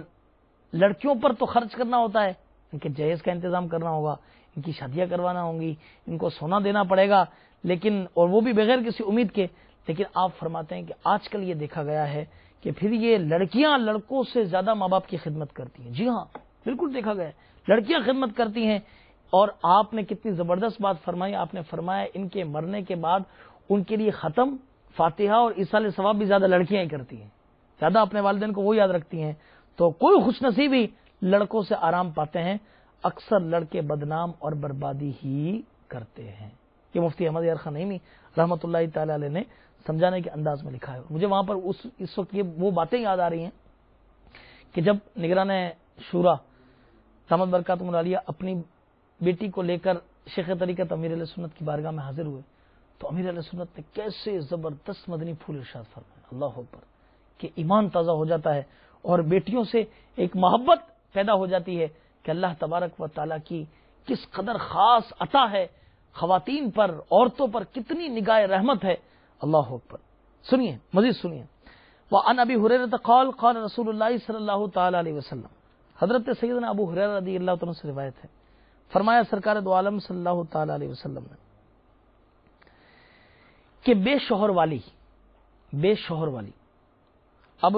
لڑکیوں پر تو خرچ کرنا ہوتا ہے، ان کے جہیز کا انتظام کرنا ہوگا، ان کی شادیاں کروانا ہوں گی، ان کو سونا دینا پڑے گا، لیکن اور وہ بھی بغیر کسی امید کے۔ لیکن آپ فرماتے ہیں کہ آج کل یہ دیکھا گیا ہے کہ پھر یہ لڑکیاں لڑکوں سے زیادہ ماں باپ کی خدمت کرتی ہیں۔ جی ہاں بالکل دیکھا گیا ہے، لڑکیاں خدمت کرتی ہیں، اور آپ نے کتنی زبردست بات فرمائی، آپ نے فرمایا ان کے مرنے کے بعد ان کے لیے ختم، فاتحہ اور ایصال ثواب بھی زیادہ لڑکیاں ہی کرتی ہیں، زیادہ اپنے والدین کو وہ یاد رکھتی ہیں۔ تو کوئی خوش نصیبی لڑکوں سے آرام پاتے ہیں، اکثر لڑکے بدنام اور بربادی ہی کرتے ہیں۔ یہ مفتی احمد یار خان نعیمی رحمۃ اللہ تعالی علیہ نے سمجھانے کے انداز میں لکھا ہے۔ مجھے وہاں پر اس وقت یہ وہ باتیں یاد آ رہی ہیں کہ جب نگران شورا دامت برکاتہم العالیہ اپنی بیٹی کو لے کر شیخ طریقت امیر علیہ سنت کی بارگاہ میں حاضر ہوئے، تو امیر علیہ سنت نے کیسے زبردست مدنی پھول ارشاد فرمایا، اللہ اکبر، کہ ایمان تازہ ہو جاتا ہے اور بیٹیوں سے ایک محبت پیدا ہو جاتی ہے کہ اللہ تبارک و تعالیٰ کی کس قدر خاص عطا ہے خواتین پر، عورتوں پر کتنی نگاہ رحمت ہے، اللہ اکبر۔ سنیے مزید سنیے، وعن ابی ہریرہ قال قال رسول اللہ صلی اللہ تعالی علیہ وسلم، حضرت سیدنا ابو ہریرہ رضی اللہ تعالیٰ سے روایت ہے، فرمایا سرکار دو عالم صلی اللہ تعالی علیہ وسلم نے کہ بے شوہر والی اب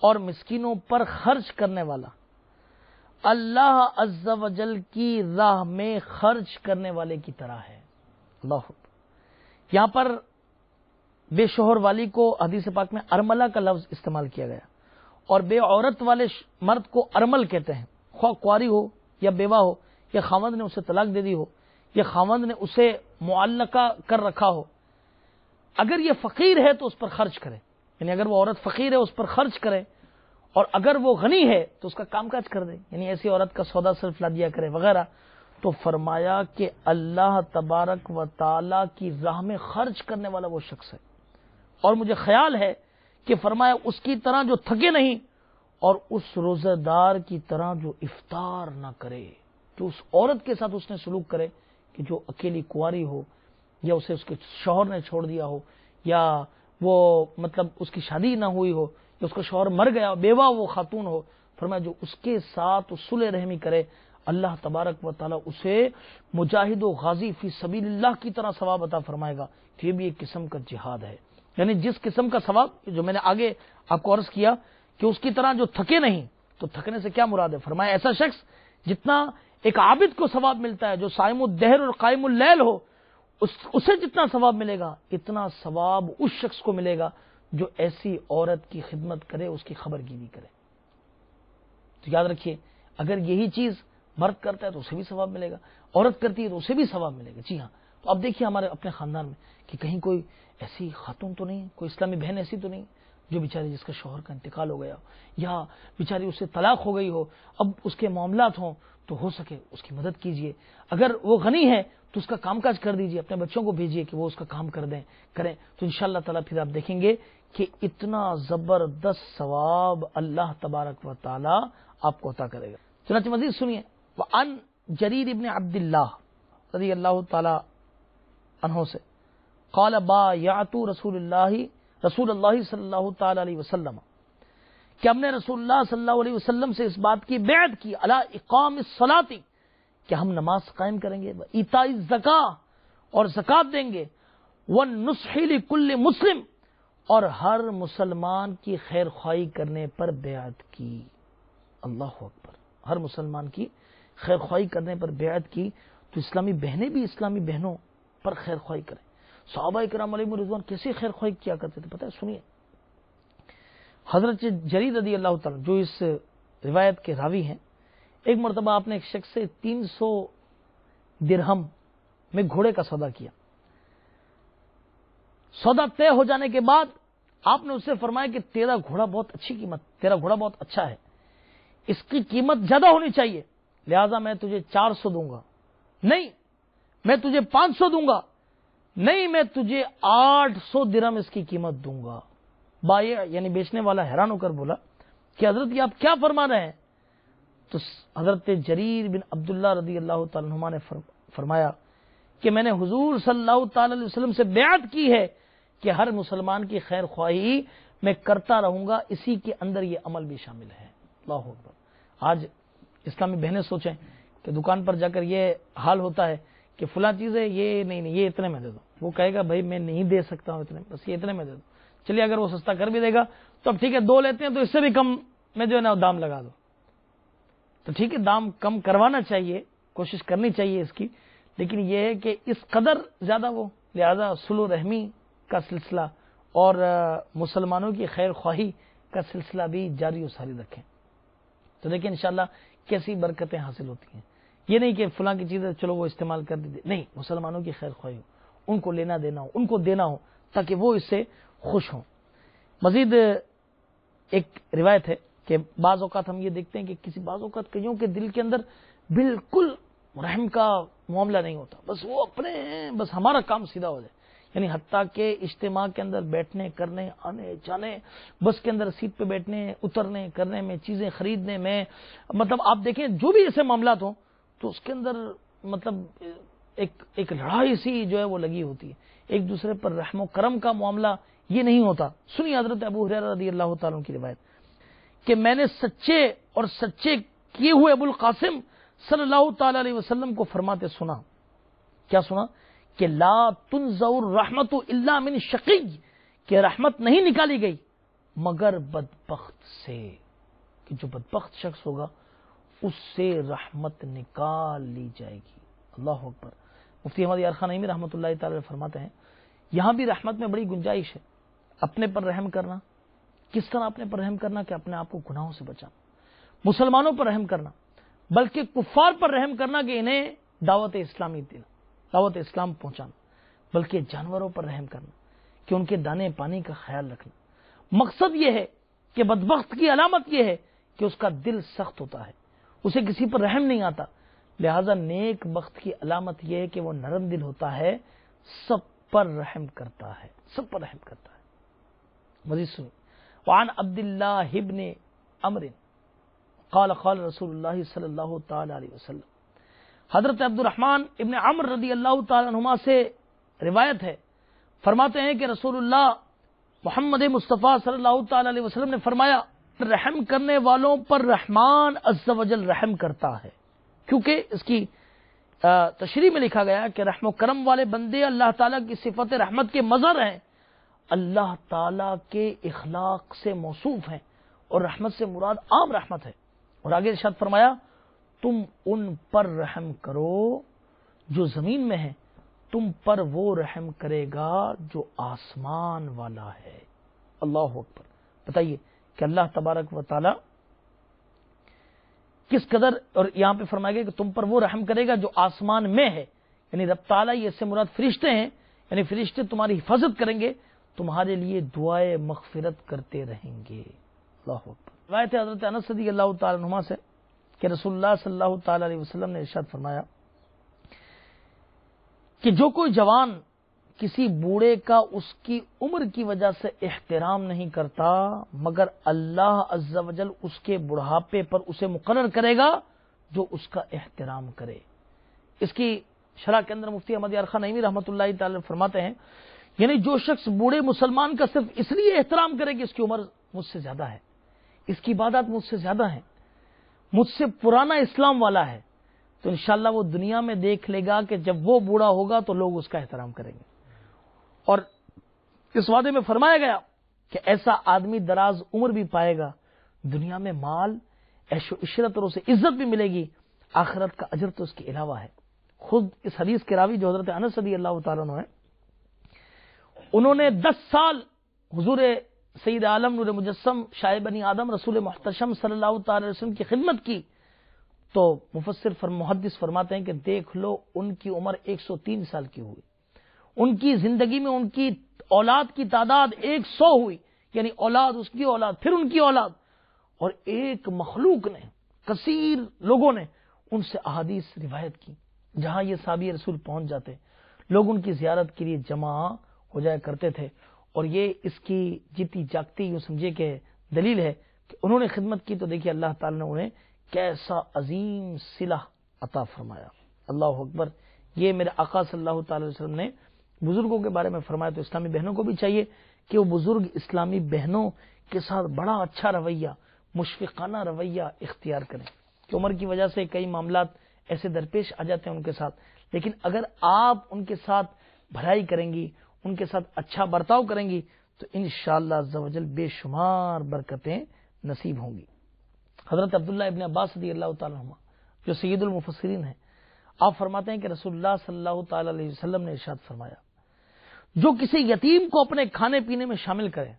اور مسکینوں پر خرچ کرنے والا اللہ عز و جل کی راہ میں خرچ کرنے والے کی طرح ہے، اللہ اکبر۔ یہاں پر بے شوہر والی کو حدیث پاک میں ارملہ کا لفظ استعمال کیا گیا، اور بے عورت والے مرد کو ارمل کہتے ہیں، خواہ کواری ہو یا بیوہ ہو، یا خاوند نے اسے طلاق دے دی ہو، یا خاوند نے اسے معلقہ کر رکھا ہو۔ اگر یہ فقیر ہے تو اس پر خرچ کرے، یعنی اگر وہ عورت فقیر ہے اس پر خرچ کرے، اور اگر وہ غنی ہے تو اس کا کام کاج کر دے، یعنی ایسی عورت کا سودا صرف لا دیا کرے وغیرہ۔ تو فرمایا کہ اللہ تبارک و تعالی کی راہ میں خرچ کرنے والا وہ شخص ہے، اور مجھے خیال ہے کہ فرمایا اس کی طرح جو تھکے نہیں، اور اس روزہ دار کی طرح جو افطار نہ کرے، جو اس عورت کے ساتھ اس نے سلوک کرے کہ جو اکیلی کنواری ہو، یا اسے اس کے شوہر نے چھوڑ دیا ہو، یا وہ مطلب اس کی شادی نہ ہوئی ہو، یا اس کا شوہر مر گیا، بیوہ وہ خاتون ہو، فرمایا جو اس کے ساتھ صلح رحمی کرے، اللہ تبارک و تعالی اسے مجاہد و غازی فی سبیل اللہ کی طرح ثواب عطا فرمائے گا، کہ یہ بھی ایک قسم کا جہاد ہے۔ یعنی جس قسم کا ثواب جو میں نے آگے آپ کو عرض کیا کہ اس کی طرح جو تھکے نہیں، تو تھکنے سے کیا مراد ہے؟ فرمایا ایسا شخص جتنا ایک عابد کو ثواب ملتا ہے جو صائم الدہر اور قائم اللیل ہو، اسے جتنا ثواب ملے گا اتنا ثواب اس شخص کو ملے گا جو ایسی عورت کی خدمت کرے، اس کی خبر گیری کرے۔ تو یاد رکھیے، اگر یہی چیز مرد کرتا ہے تو اسے بھی ثواب ملے گا، عورت کرتی ہے تو اسے بھی ثواب ملے گا۔ جی ہاں، تو اب دیکھیے ہمارے اپنے خاندان میں کہ کہیں کوئی ایسی خاتون تو نہیں ہے، کوئی اسلامی بہن ایسی تو نہیں جو بیچاری جس کا شوہر کا انتقال ہو گیا ہو، یا بیچاری اس سے طلاق ہو گئی ہو، اب اس کے معاملات ہوں، تو ہو سکے اس کی مدد کیجئے۔ اگر وہ غنی ہے تو اس کا کام کاج کر دیجئے، اپنے بچوں کو بھیجئے کہ وہ اس کا کام کریں، تو انشاءاللہ تعالیٰ پھر آپ دیکھیں گے کہ اتنا زبردست ثواب اللہ تبارک و تعالی آپ کو عطا کرے گا۔ چنانچہ مزید سنیے، وعن جریر ابن عبداللہ رضی اللہ تعالی عنہ سے قال بایعت رسول اللہ صلی اللہ تعالی علیہ وسلم، کہ ہم نے رسول اللہ صلی اللہ علیہ وسلم سے اس بات کی بیعت کی، علی اقام الصلاۃ، کہ ہم نماز قائم کریں گے، ایتاء الزکاۃ، اور زکات دیں گے، والنصح لکل مسلم، اور ہر مسلمان کی خیر خواہی کرنے پر بیعت کی۔ اللہ اکبر، ہر مسلمان کی خیر خواہی کرنے پر بیعت کی۔ تو اسلامی بہنیں بھی اسلامی بہنوں پر خیر خواہی کریں۔ صحابہ کرام علیہم رضوان کیسے خیر خواہی کیا کرتے تھے پتہ ہے؟ سنیے، حضرت جریر رضی اللہ تعالیٰ جو اس روایت کے راوی ہیں، ایک مرتبہ آپ نے ایک شخص سے 300 درہم میں گھوڑے کا سودا کیا۔ سودا طے ہو جانے کے بعد آپ نے اس سے فرمایا کہ تیرا گھوڑا بہت اچھی قیمت، تیرا گھوڑا بہت اچھا ہے، اس کی قیمت زیادہ ہونی چاہیے، لہذا میں تجھے 400 دوں گا، نہیں میں تجھے 500 دوں گا، نہیں میں تجھے 800 درہم اس کی قیمت دوں گا۔ بائع یعنی بیچنے والا حیران ہو کر بولا کہ حضرت یہ آپ کیا فرما رہے ہیں؟ تو حضرت جریر بن عبداللہ رضی اللہ تعالیٰ عنہما نے فرمایا کہ میں نے حضور صلی اللہ تعالی علیہ وسلم سے بیعت کی ہے کہ ہر مسلمان کی خیر خواہی میں کرتا رہوں گا، اسی کے اندر یہ عمل بھی شامل ہے۔ اللہ اکبر۔ آج اسلامی بہنیں سوچیں کہ دکان پر جا کر یہ حال ہوتا ہے کہ فلاں چیز ہے، یہ نہیں یہ اتنے میں دے دو، وہ کہے گا بھائی میں نہیں دے سکتا ہوں اتنے، بس یہ اتنے میں دے دو۔ چلیے اگر وہ سستا کر بھی دے گا تو اب ٹھیک ہے، 2 لیتے ہیں تو اس سے بھی کم میں جو ہے نا دام لگا دو، تو ٹھیک ہے دام کم کروانا چاہیے، کوشش کرنی چاہیے اس کی، لیکن یہ ہے کہ اس قدر زیادہ وہ، لہذا صلح رحمی کا سلسلہ اور مسلمانوں کی خیر خواہی کا سلسلہ بھی جاری و ساری رکھیں، تو دیکھیں انشاءاللہ کیسی برکتیں حاصل ہوتی ہیں۔ یہ نہیں کہ فلاں کی چیز ہے چلو وہ استعمال کر دیجیے، نہیں، مسلمانوں کی خیر خواہی ہو، ان کو لینا دینا ہو، ان کو دینا ہو تاکہ وہ اس سے خوش ہوں۔ مزید ایک روایت ہے کہ بعض اوقات ہم یہ دیکھتے ہیں کہ بعض اوقات کئیوں کے دل کے اندر بالکل رحم کا معاملہ نہیں ہوتا، بس وہ اپنے ہیں، بس ہمارا کام سیدھا ہو جائے. یعنی حتیٰ کہ اجتماع کے اندر بیٹھنے کرنے آنے جانے، بس کے اندر سیٹ پہ بیٹھنے اترنے کرنے میں، چیزیں خریدنے میں، مطلب آپ دیکھیں جو بھی ایسے معاملات ہوں تو اس کے اندر مطلب ایک لڑائی سی جو ہے وہ لگی ہوتی ہے. ایک دوسرے پر رحم و کرم کا معاملہ یہ نہیں ہوتا. سنی حضرت ابو ہریرہ رضی اللہ تعالیٰ عنہ کی روایت کہ میں نے سچے کیے ہوئے ابو القاسم صلی اللہ تعالی علیہ وسلم کو فرماتے سنا. کیا سنا؟ کہ لا تنزع الرحمت الا من شقی، کہ رحمت نہیں نکالی گئی مگر بدبخت سے، کہ جو بدبخت شخص ہوگا اس سے رحمت نکال لی جائے گی. اللہ اکبر. مفتی احمد یار خان نعیمی رحمۃ اللہ تعالی فرماتے ہیں یہاں بھی رحمت میں بڑی گنجائش ہے. اپنے پر رحم کرنا، کس طرح اپنے پر رحم کرنا کہ اپنے آپ کو گناہوں سے بچانا. مسلمانوں پر رحم کرنا، بلکہ کفار پر رحم کرنا کہ انہیں دعوت اسلامی دینا، دعوت اسلام پہنچانا. بلکہ جانوروں پر رحم کرنا کہ ان کے دانے پانی کا خیال رکھنا. مقصد یہ ہے کہ بدبخت کی علامت یہ ہے کہ اس کا دل سخت ہوتا ہے، اسے کسی پر رحم نہیں آتا. لہذا نیک بخت کی علامت یہ ہے کہ وہ نرم دل ہوتا ہے، سب پر رحم کرتا ہے، سب پر رحم کرتا ہے. مزید سنیں. وعن عبد اللہ ابن عمرو قال قال رسول اللہ صلی اللہ تعالی علیہ وسلم، حضرت عبد الرحمن ابن عمرو رضی اللہ تعالی عنہما سے روایت ہے، فرماتے ہیں کہ رسول اللہ محمد مصطفیٰ صلی اللہ تعالی علیہ وسلم نے فرمایا رحم کرنے والوں پر رحمان عز و جل رحم کرتا ہے. کیونکہ اس کی تشریح میں لکھا گیا کہ رحم و کرم والے بندے اللہ تعالیٰ کی صفت رحمت کے مظہر ہیں، اللہ تعالیٰ کے اخلاق سے موصوف ہیں، اور رحمت سے مراد عام رحمت ہے. اور آگے ارشاد فرمایا تم ان پر رحم کرو جو زمین میں ہیں، تم پر وہ رحم کرے گا جو آسمان والا ہے. اللہ اکبر. بتائیے کہ اللہ تبارک و تعالی کس قدر، اور یہاں پہ فرمایا گیا کہ تم پر وہ رحم کرے گا جو آسمان میں ہے، یعنی رب تعالیٰ یہ سے مراد فرشتے ہیں، یعنی فرشتے تمہاری حفاظت کریں گے، تمہارے لیے دعائے مغفرت کرتے رہیں گے. اللہ اکبر. روایت حضرت انس رضی اللہ تعالی عنہ سے کہ رسول اللہ صلی اللہ تعالی علیہ وسلم نے ارشاد فرمایا کہ جو کوئی جوان کسی بوڑھے کا اس کی عمر کی وجہ سے احترام نہیں کرتا مگر اللہ عز و جل اس کے بڑھاپے پر اسے مقرر کرے گا جو اس کا احترام کرے. اس کی شرح کے اندر مفتی احمد یار خان نعیمی رحمۃ اللہ تعالی فرماتے ہیں یعنی جو شخص بوڑھے مسلمان کا صرف اس لیے احترام کرے کہ اس کی عمر مجھ سے زیادہ ہے، اس کی عبادات مجھ سے زیادہ ہیں، مجھ سے پرانا اسلام والا ہے، تو انشاءاللہ وہ دنیا میں دیکھ لے گا کہ جب وہ بوڑھا ہوگا تو لوگ اس کا احترام کریں گے. اور اس وعدے میں فرمایا گیا کہ ایسا آدمی دراز عمر بھی پائے گا، دنیا میں مال، عیش و عشرت اور اسے عزت بھی ملے گی، آخرت کا اجر تو اس کے علاوہ ہے. خود اس حدیث کے راوی جو حضرت انس رضی اللہ تعالیٰ عنہ ہیں، انہوں نے 10 سال حضور سید عالم نور مجسم شاہ بنی آدم رسول محتشم صلی اللہ تعالی علیہ وسلم کی خدمت کی. تو مفسر محدث فرماتے ہیں کہ دیکھ لو ان کی عمر 103 سال کی ہوئی، ان کی زندگی میں ان کی اولاد کی تعداد 100 ہوئی، یعنی اولاد اس کی اولاد پھر ان کی اولاد، اور ایک مخلوق نے، کثیر لوگوں نے ان سے احادیث روایت کی. جہاں یہ صحابی رسول پہنچ جاتے لوگ ان کی زیارت کے لیے جمع ہو جایا کرتے تھے. اور یہ اس کی جیتی جاگتی یوں سمجھے کہ دلیل ہے کہ انہوں نے خدمت کی، تو دیکھیے اللہ تعالی نے انہیں کیسا عظیم صلہ عطا فرمایا. اللہ اکبر. یہ میرے آقا صلی اللہ تعالی علیہ وسلم نے بزرگوں کے بارے میں فرمایا، تو اسلامی بہنوں کو بھی چاہیے کہ وہ بزرگ اسلامی بہنوں کے ساتھ بڑا اچھا رویہ، مشفقانہ رویہ اختیار کریں. کہ عمر کی وجہ سے کئی معاملات ایسے درپیش آ جاتے ہیں ان کے ساتھ، لیکن اگر آپ ان کے ساتھ بھلائی کریں گی، ان کے ساتھ اچھا برتاؤ کریں گی، تو انشاءاللہ عز و جل بے شمار برکتیں نصیب ہوں گی. حضرت عبداللہ ابن عباس رضی اللہ تعالیٰ عنہ جو سید المفسرین ہیں، آپ فرماتے ہیں کہ رسول اللہ صلی اللہ تعالی علیہ وسلم نے ارشاد فرمایا جو کسی یتیم کو اپنے کھانے پینے میں شامل کرے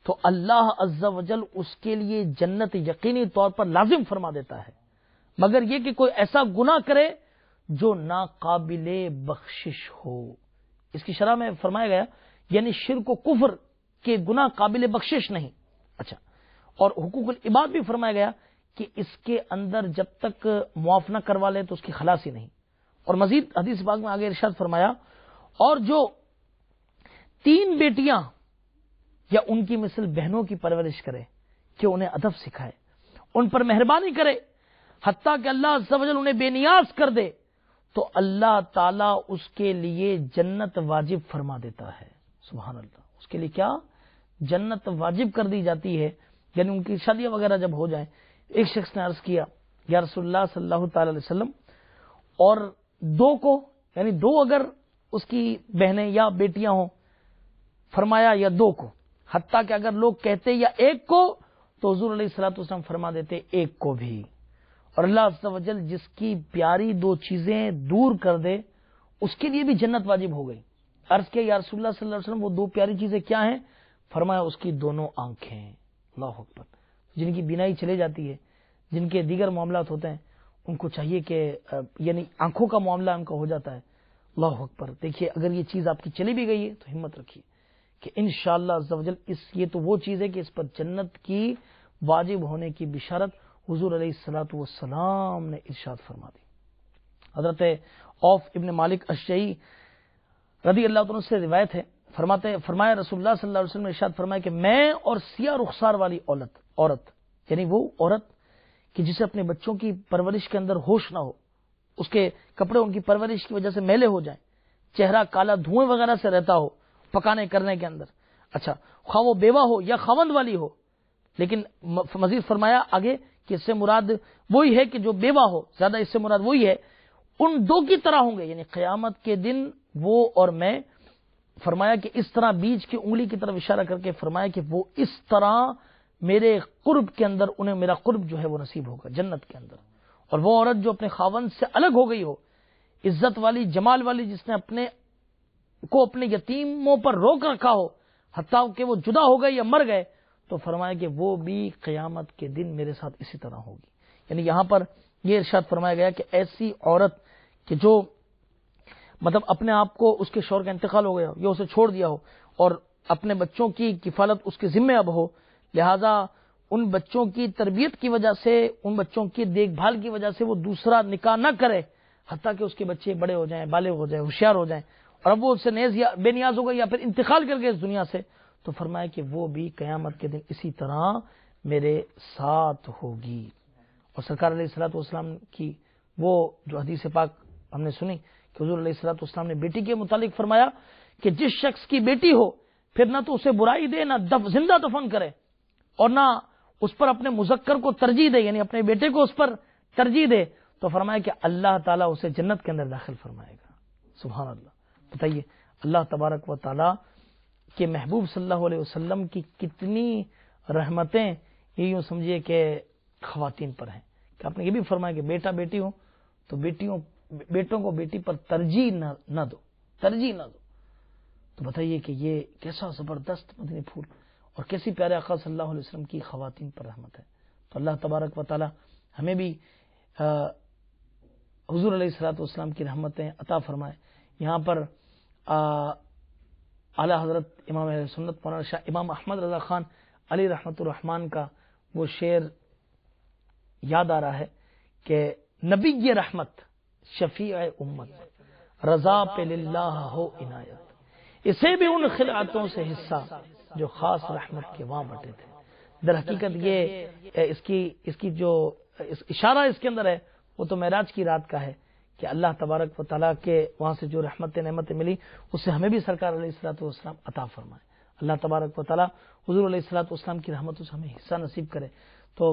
تو اللہ عز و جل اس کے لیے جنت یقینی طور پر لازم فرما دیتا ہے، مگر یہ کہ کوئی ایسا گناہ کرے جو ناقابل بخشش ہو. اس کی شرح میں فرمایا گیا یعنی شرک و کفر کے گناہ قابل بخشش نہیں. اچھا، اور حقوق العباد بھی فرمایا گیا کہ اس کے اندر جب تک معاف نہ کروا لے تو اس کی خلاصی نہیں. اور مزید حدیث پاک میں آگے ارشاد فرمایا اور جو 3 بیٹیاں یا ان کی مثل بہنوں کی پرورش کرے کہ انہیں ادب سکھائے, ان پر مہربانی کرے حتیٰ کہ اللہ عز و جل انہیں بے نیاز کر دے, تو اللہ تعالیٰ اس کے لیے جنت واجب فرما دیتا ہے. سبحان اللہ. اس کے لیے کیا جنت واجب کر دی جاتی ہے. یعنی ان کی شادیاں وغیرہ جب ہو جائیں, ایک شخص نے عرض کیا یا رسول اللہ صلی اللہ تعالی علیہ وسلم, اور 2 کو یعنی 2 اگر اس کی بہنیں یا بیٹیاں ہوں, فرمایا یا 2 کو, حتیٰ کہ اگر لوگ کہتے یا 1 کو تو حضور علیہ الصلوۃ والسلام فرما دیتے 1 کو بھی. اور اللہ عز و جل جس کی پیاری 2 چیزیں دور کر دے اس کے لیے بھی جنت واجب ہو گئی. عرض کیا یا رسول اللہ صلی اللہ علیہ وسلم وہ 2 پیاری چیزیں کیا ہیں؟ فرمایا اس کی دونوں آنکھیں. اللہ اکبر. جن کی بینائی چلے جاتی ہے, جن کے دیگر معاملات ہوتے ہیں, ان کو چاہیے کہ یعنی آنکھوں کا معاملہ ان کا ہو جاتا ہے. اللہ اکبر. دیکھیے اگر یہ چیز آپ کی چلی بھی گئی ہے تو ہمت رکھیے کہ انشاءاللہ عز و جل یہ تو وہ چیز ہے کہ اس پر جنت کی واجب ہونے کی بشارت حضور علیہ الصلوۃ والسلام نے ارشاد فرما دی. حضرت عوف ابن مالک اشجعی رضی اللہ عنہ سے روایت ہے, فرمایا رسول اللہ صلی اللہ علیہ وسلم نے ارشاد فرمایا کہ میں اور سیاہ رخسار والی عورت یعنی وہ عورت کہ جسے اپنے بچوں کی پرورش کے اندر ہوش نہ ہو, اس کے کپڑے ان کی پرورش کی وجہ سے میلے ہو جائیں, چہرہ کالا دھوئیں وغیرہ سے رہتا ہو پکانے کرنے کے اندر, اچھا خواہ وہ بیوہ ہو یا خاوند والی ہو, لیکن مزید فرمایا آگے کہ اس سے مراد وہی ہے کہ جو بیوہ ہو, زیادہ اس سے مراد وہی ہے, ان 2 کی طرح ہوں گے. یعنی قیامت کے دن وہ اور میں, فرمایا کہ اس طرح بیج کی انگلی کی طرف اشارہ کر کے فرمایا کہ وہ اس طرح میرے قرب کے اندر انہیں میرا قرب جو ہے وہ نصیب ہوگا جنت کے اندر. اور وہ عورت جو اپنے خاوند سے الگ ہو گئی ہو, عزت والی جمال والی, جس نے اپنے یتیموں پر روک رکھا ہو حتیٰ کہ وہ جدا ہو گئے یا مر گئے, تو فرمایا کہ وہ بھی قیامت کے دن میرے ساتھ اسی طرح ہوگی. یعنی یہاں پر یہ ارشاد فرمایا گیا کہ ایسی عورت کہ جو مطلب اپنے آپ کو, اس کے شوہر کا انتقال ہو گیا ہو یا اسے چھوڑ دیا ہو اور اپنے بچوں کی کفالت اس کے ذمے اب ہو, لہذا ان بچوں کی تربیت کی وجہ سے, ان بچوں کی دیکھ بھال کی وجہ سے وہ دوسرا نکاح نہ کرے حتیٰ کہ اس کے بچے بڑے ہو جائیں, بالغ ہو جائیں, ہوشیار ہو جائیں, اور اب وہ اس سے بے نیاز ہو گئی یا پھر انتقال کر گئے اس دنیا سے, تو فرمایا کہ وہ بھی قیامت کے دن اسی طرح میرے ساتھ ہوگی. اور سرکار علیہ الصلوۃ والسلام کی وہ جو حدیث پاک ہم نے سنی کہ حضور علیہ الصلوۃ والسلام نے بیٹی کے متعلق فرمایا کہ جس شخص کی بیٹی ہو پھر نہ تو اسے برائی دے, نہ زندہ دفن کرے, اور نہ اس پر اپنے مذکر کو ترجیح دے, یعنی اپنے بیٹے کو اس پر ترجیح دے, تو فرمایا کہ اللہ تعالیٰ اسے جنت کے اندر داخل فرمائے گا. سبحان اللہ. بتائیے اللہ تبارک و تعالیٰ کے محبوب صلی اللہ علیہ وسلم کی کتنی رحمتیں یہ یوں سمجھیے کہ خواتین پر ہیں کہ آپ نے یہ بھی فرمایا کہ بیٹا بیٹی ہو تو بیٹوں کو بیٹی پر ترجیح نہ دو. تو بتائیے کہ یہ کیسا زبردست مدنی پھول اور کیسی پیارے آقا صلی اللہ علیہ وسلم کی خواتین پر رحمت ہے. تو اللہ تبارک و تعالی ہمیں بھی حضور علیہ الصلوۃ والسلام کی رحمتیں عطا فرمائے. یہاں پر اعلیٰ حضرت امام اہل سنت مولانا شاہ امام احمد رضا خان علی رحمت الرحمان کا وہ شعر یاد آ رہا ہے کہ نبی رحمت شفیع امت رضا پہ للہ ہو عنایت, اسے بھی ان خلعتوں سے حصہ جو خاص رحمت کے وہاں بٹے تھے. در حقیقت یہ اس کی جو اشارہ اس کے اندر ہے وہ تو معراج کی رات کا ہے کہ اللہ تبارک و تعالیٰ کے وہاں سے جو رحمتیں نعمتیں ملی اس سے ہمیں بھی سرکار علیہ الصلوۃ والسلام عطا فرمائے. اللہ تبارک و تعالیٰ حضور علیہ الصلوۃ والسلام کی رحمتوں سے ہمیں حصہ نصیب کرے. تو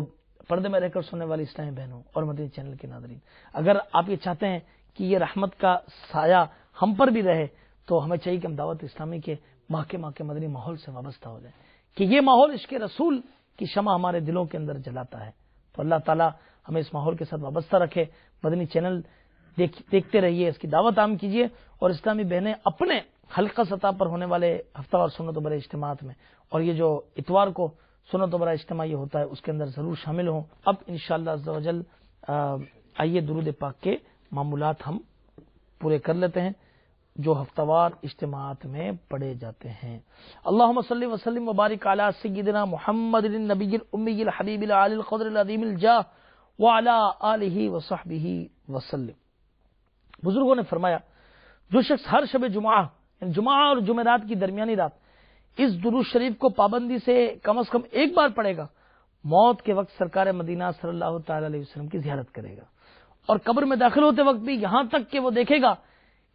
پردے میں رہ کر سننے والی اسلامی بہنوں اور مدنی چینل کے ناظرین, اگر آپ یہ چاہتے ہیں کہ یہ رحمت کا سایہ ہم پر بھی رہے تو ہمیں چاہیے کہ ہم دعوت اسلامی کے ماہ کے مدنی ماحول سے وابستہ ہو جائیں کہ یہ ماحول عشق رسول کی شمع ہمارے دلوں کے اندر جلاتا ہے. تو اللہ تعالیٰ ہمیں اس ماحول کے ساتھ وابستہ رکھے. مدنی چینل دیکھتے رہیے, اس کی دعوت عام کیجیے, اور اسلامی بہنیں اپنے حلقہ سطح پر ہونے والے ہفتہ وار سنت و برے اجتماعات میں, اور یہ جو اتوار کو سنت و برا اجتماع یہ ہوتا ہے اس کے اندر ضرور شامل ہوں. اب انشاءاللہ عز و جل آئیے درود پاک کے معمولات ہم پورے کر لیتے ہیں. جو ہفتہ وار اجتماعات میں پڑھے جاتے ہیں۔ اللہم صلی وسلم وبارک علی سیدنا محمد النبی الامی الحبیب العالی القدر العظیم الجاہ وعلی آلہ وصحبہ وسلم۔ بزرگوں نے فرمایا جو شخص ہر شب جمعہ اور جمعرات کی درمیانی رات اس درود شریف کو پابندی سے کم از کم ایک بار پڑھے گا، موت کے وقت سرکار مدینہ صلی اللہ تعالی علیہ وسلم کی زیارت کرے گا، اور قبر میں داخل ہوتے وقت بھی یہاں تک کہ وہ دیکھے گا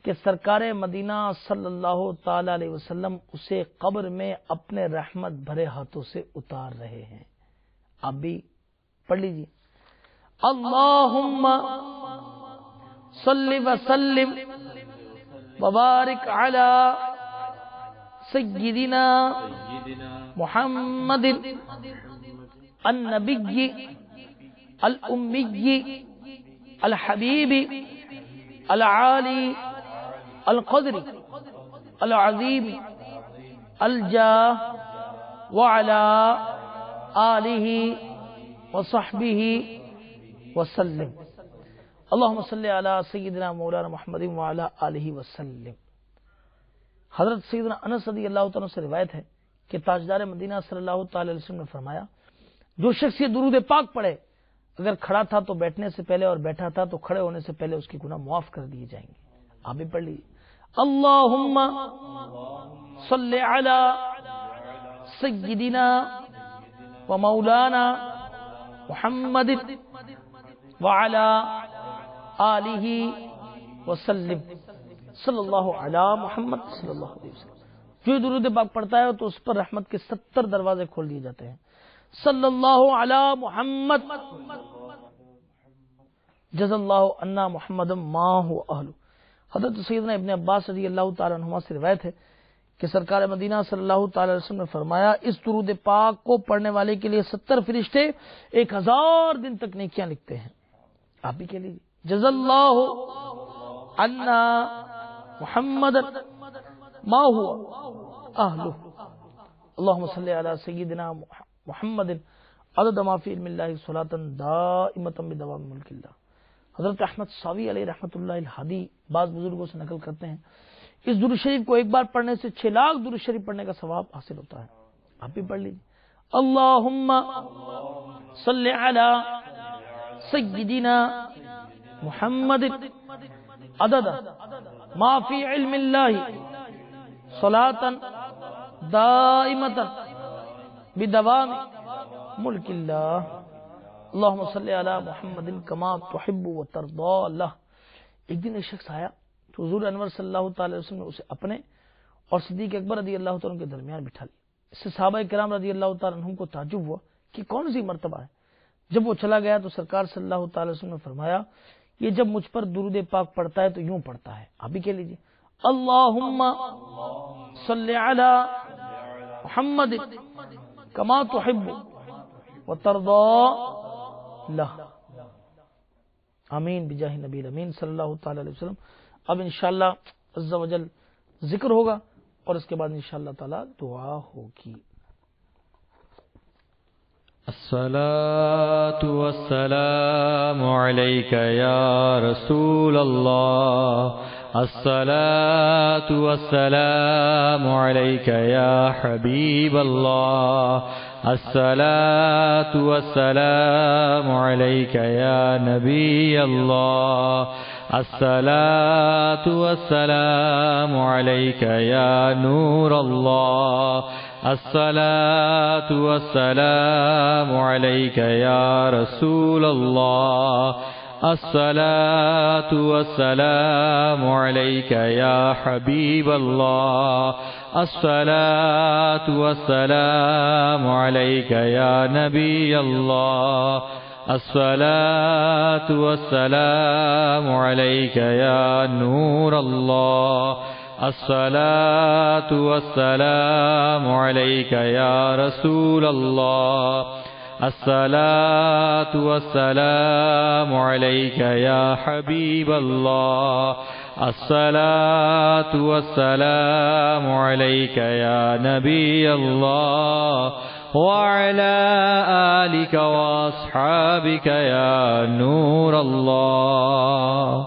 کہ سرکار مدینہ صلی اللہ تعالی علیہ وسلم اسے قبر میں اپنے رحمت بھرے ہاتھوں سے اتار رہے ہیں۔ آپ بھی پڑھ لیجیے، اللہم صلی وسلم وبارک علی سیدنا محمد النبی الامی الحبیب العالی القدر العظیم الجاہ وعلی آلہ وصحبہ وسلم۔ اللہم صلی علی سیدنا مولانا محمد وعلی آلہ وسلم۔ حضرت سیدنا انس رضی اللہ تعالیٰ سے روایت ہے کہ تاجدار مدینہ صلی اللہ تعالی علیہ وسلم نے فرمایا جو شخص یہ درود پاک پڑھے، اگر کھڑا تھا تو بیٹھنے سے پہلے اور بیٹھا تھا تو کھڑے ہونے سے پہلے اس کی گناہ معاف کر دیے جائیں گے۔ آپ بھی پڑھ لیجیے، اللہم صلی علی سیدنا و مولانا محمد وعلی آلہ وسلم صلی اللہ علی محمد صلی اللہ علیہ وسلم۔ جو درود پاک پڑھتا ہے تو اس پر رحمت کے 70 دروازے کھول دیے جاتے ہیں۔ صلی اللہ علی محمد جز اللہ عنا محمد ما هو اہل۔ حضرت سیدنا ابن عباس رضی اللہ تعالی عنہما سے روایت ہے کہ سرکار مدینہ صلی اللہ تعالی علیہ وسلم نے فرمایا اس درود پاک کو پڑھنے والے کے لیے 70 فرشتے 1000 دن تک نیکیاں لکھتے ہیں۔ آپ بھی کہہ لیجیے، جز اللہ عنا محمد ما هو اہل۔ اللہم صلی علی سیدنا محمد عدد ما فی علم اللہ صلاۃ دائمۃ بدوام ملک اللہ۔ حضرت احمد صاوی علیہ رحمۃ اللہ الہادی بعض بزرگوں سے نقل کرتے ہیں اس درود شریف کو ایک بار پڑھنے سے 6 لاکھ درود شریف پڑھنے کا ثواب حاصل ہوتا ہے۔ آپ بھی پڑھ لیجیے، اللہم صلی علی سیدنا محمد عدد ما فی علم اللہ صلاۃ دائمۃ بدوام ملک اللہ۔ اللہم صلی علی محمد کما تحب و ترضی اللہ۔ ایک دن ایک شخص آیا تو حضور انور صلی اللہ تعالی علیہ وسلم نے اسے اپنے اور صدیق اکبر رضی اللہ تعالیٰ کے درمیان بٹھا لیا۔ اس سے صحابہ کرام رضی اللہ تعالیٰ عنہم کو تعجب ہوا کہ کون سی مرتبہ ہے۔ جب وہ چلا گیا تو سرکار صلی اللہ تعالی علیہ وسلم نے فرمایا یہ جب مجھ پر درود پاک پڑھتا ہے تو یوں پڑھتا ہے۔ آپ بھی کہہ لیجیے، اللہم صلی علی محمد کما تحب و ترضی لہ۔ آمین بجاہ نبی الامین صلی اللہ تعالی علیہ وسلم۔ اب انشاءاللہ عز و جل ذکر ہوگا اور اس کے بعد انشاءاللہ تعالی دعا ہوگی۔ الصلاة والسلام عليك يا رسول الله، الصلاة والسلام عليك يا حبيب الله، الصلاة والسلام عليك يا نبي الله، الصلاة والسلام عليك يا نور الله، الصلاة والسلام عليك يا رسول الله، الصلاة والسلام عليك يا حبيب الله، الصلاة والسلام عليك يا نبي الله، الصلاة والسلام عليك يا نور الله، الصلاة والسلام عليك يا رسول الله، الصلاة والسلام عليك يا حبيب الله، الصلاة والسلام عليك يا نبي الله، وعلى آلك وأصحابك يا نور الله۔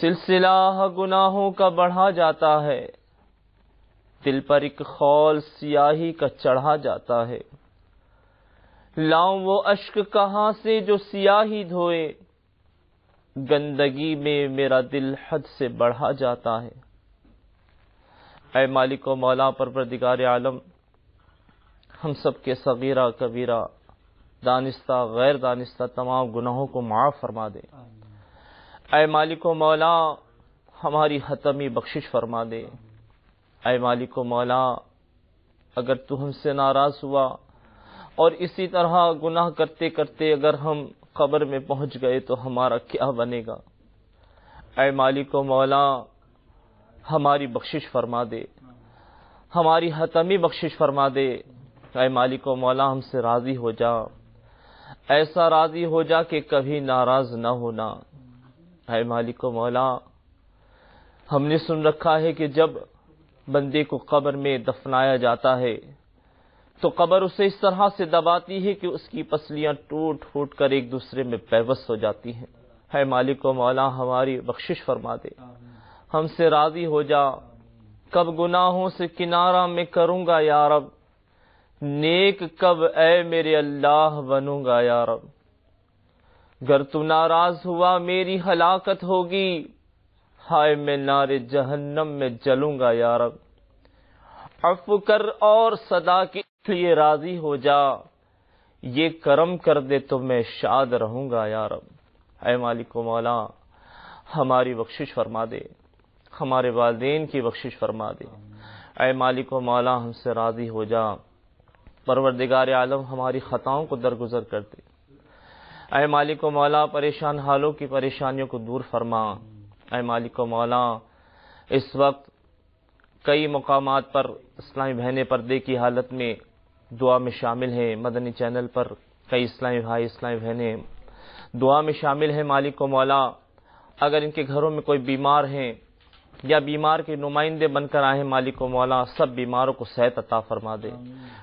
سلسلہ گناہوں کا بڑھا جاتا ہے، دل پر ایک خول سیاہی کا چڑھا جاتا ہے۔ لاؤں وہ اشک کہاں سے جو سیاہی دھوئے، گندگی میں میرا دل حد سے بڑھا جاتا ہے۔ اے مالک و مولا پروردگار عالم، ہم سب کے صغیرہ کبیرہ، دانستہ غیر دانستہ تمام گناہوں کو معاف فرما دے۔ اے مالک و مولا ہماری حتمی بخشش فرما دے۔ اے مالک و مولا اگر تو ہم سے ناراض ہوا اور اسی طرح گناہ کرتے کرتے اگر ہم قبر میں پہنچ گئے تو ہمارا کیا بنے گا؟ اے مالک و مولا ہماری بخشش فرما دے، ہماری حتمی بخشش فرما دے۔ اے مالک و مولا ہم سے راضی ہو جا، ایسا راضی ہو جا کہ کبھی ناراض نہ ہونا۔ اے مالک و مولا ہم نے سن رکھا ہے کہ جب بندے کو قبر میں دفنایا جاتا ہے تو قبر اسے اس طرح سے دباتی ہے کہ اس کی پسلیاں ٹوٹ ٹوٹ کر ایک دوسرے میں پیوست ہو جاتی ہیں۔ اے مالک و مولا ہماری بخشش فرما دے، ہم سے راضی ہو جا۔ کب گناہوں سے کنارہ میں کروں گا یا رب، نیک کب اے میرے اللہ بنوں گا یا رب۔ گر تو ناراض ہوا میری ہلاکت ہوگی، ہائے میں نار جہنم میں جلوں گا یا رب۔ عفو کر اور صدا کے لیے راضی ہو جا، یہ کرم کر دے تو میں شاد رہوں گا یا رب۔ اے مالک و مولا ہماری بخشش فرما دے، ہمارے والدین کی بخشش فرما دے۔ اے مالک و مولا ہم سے راضی ہو جا۔ پروردگار عالم ہماری خطاؤں کو درگزر کر دے۔ اے مالک و مولا پریشان حالوں کی پریشانیوں کو دور فرما۔ اے مالک و مولا اس وقت کئی مقامات پر اسلامی بہنیں پردے کی حالت میں دعا میں شامل ہیں، مدنی چینل پر کئی اسلامی بھائی اسلامی بہنیں دعا میں شامل ہیں۔ مالک و مولا اگر ان کے گھروں میں کوئی بیمار ہیں یا بیمار کے نمائندے بن کر آئے ہیں، مالک و مولا سب بیماروں کو صحت عطا فرما دے۔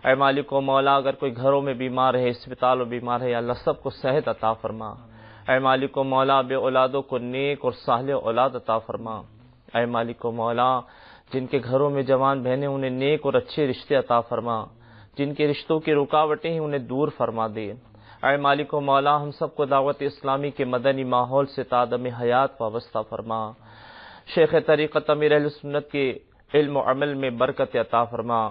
اے مالک و مولا اگر کوئی گھروں میں بیمار ہے، اسپتال میں بیمار ہے، یا اللہ سب کو صحت عطا فرما۔ اے مالک و مولا بے اولادوں کو نیک اور صالح اولاد عطا فرما۔ اے مالک و مولا جن کے گھروں میں جوان بہنیں انہیں نیک اور اچھے رشتے عطا فرما، جن کے رشتوں کی رکاوٹیں ہیں انہیں دور فرما دے۔ اے مالک و مولا ہم سب کو دعوت اسلامی کے مدنی ماحول سے تعدم حیات وابستہ فرما۔ شیخ طریقت امیر اہل سنت کے علم و عمل میں برکت عطا فرما۔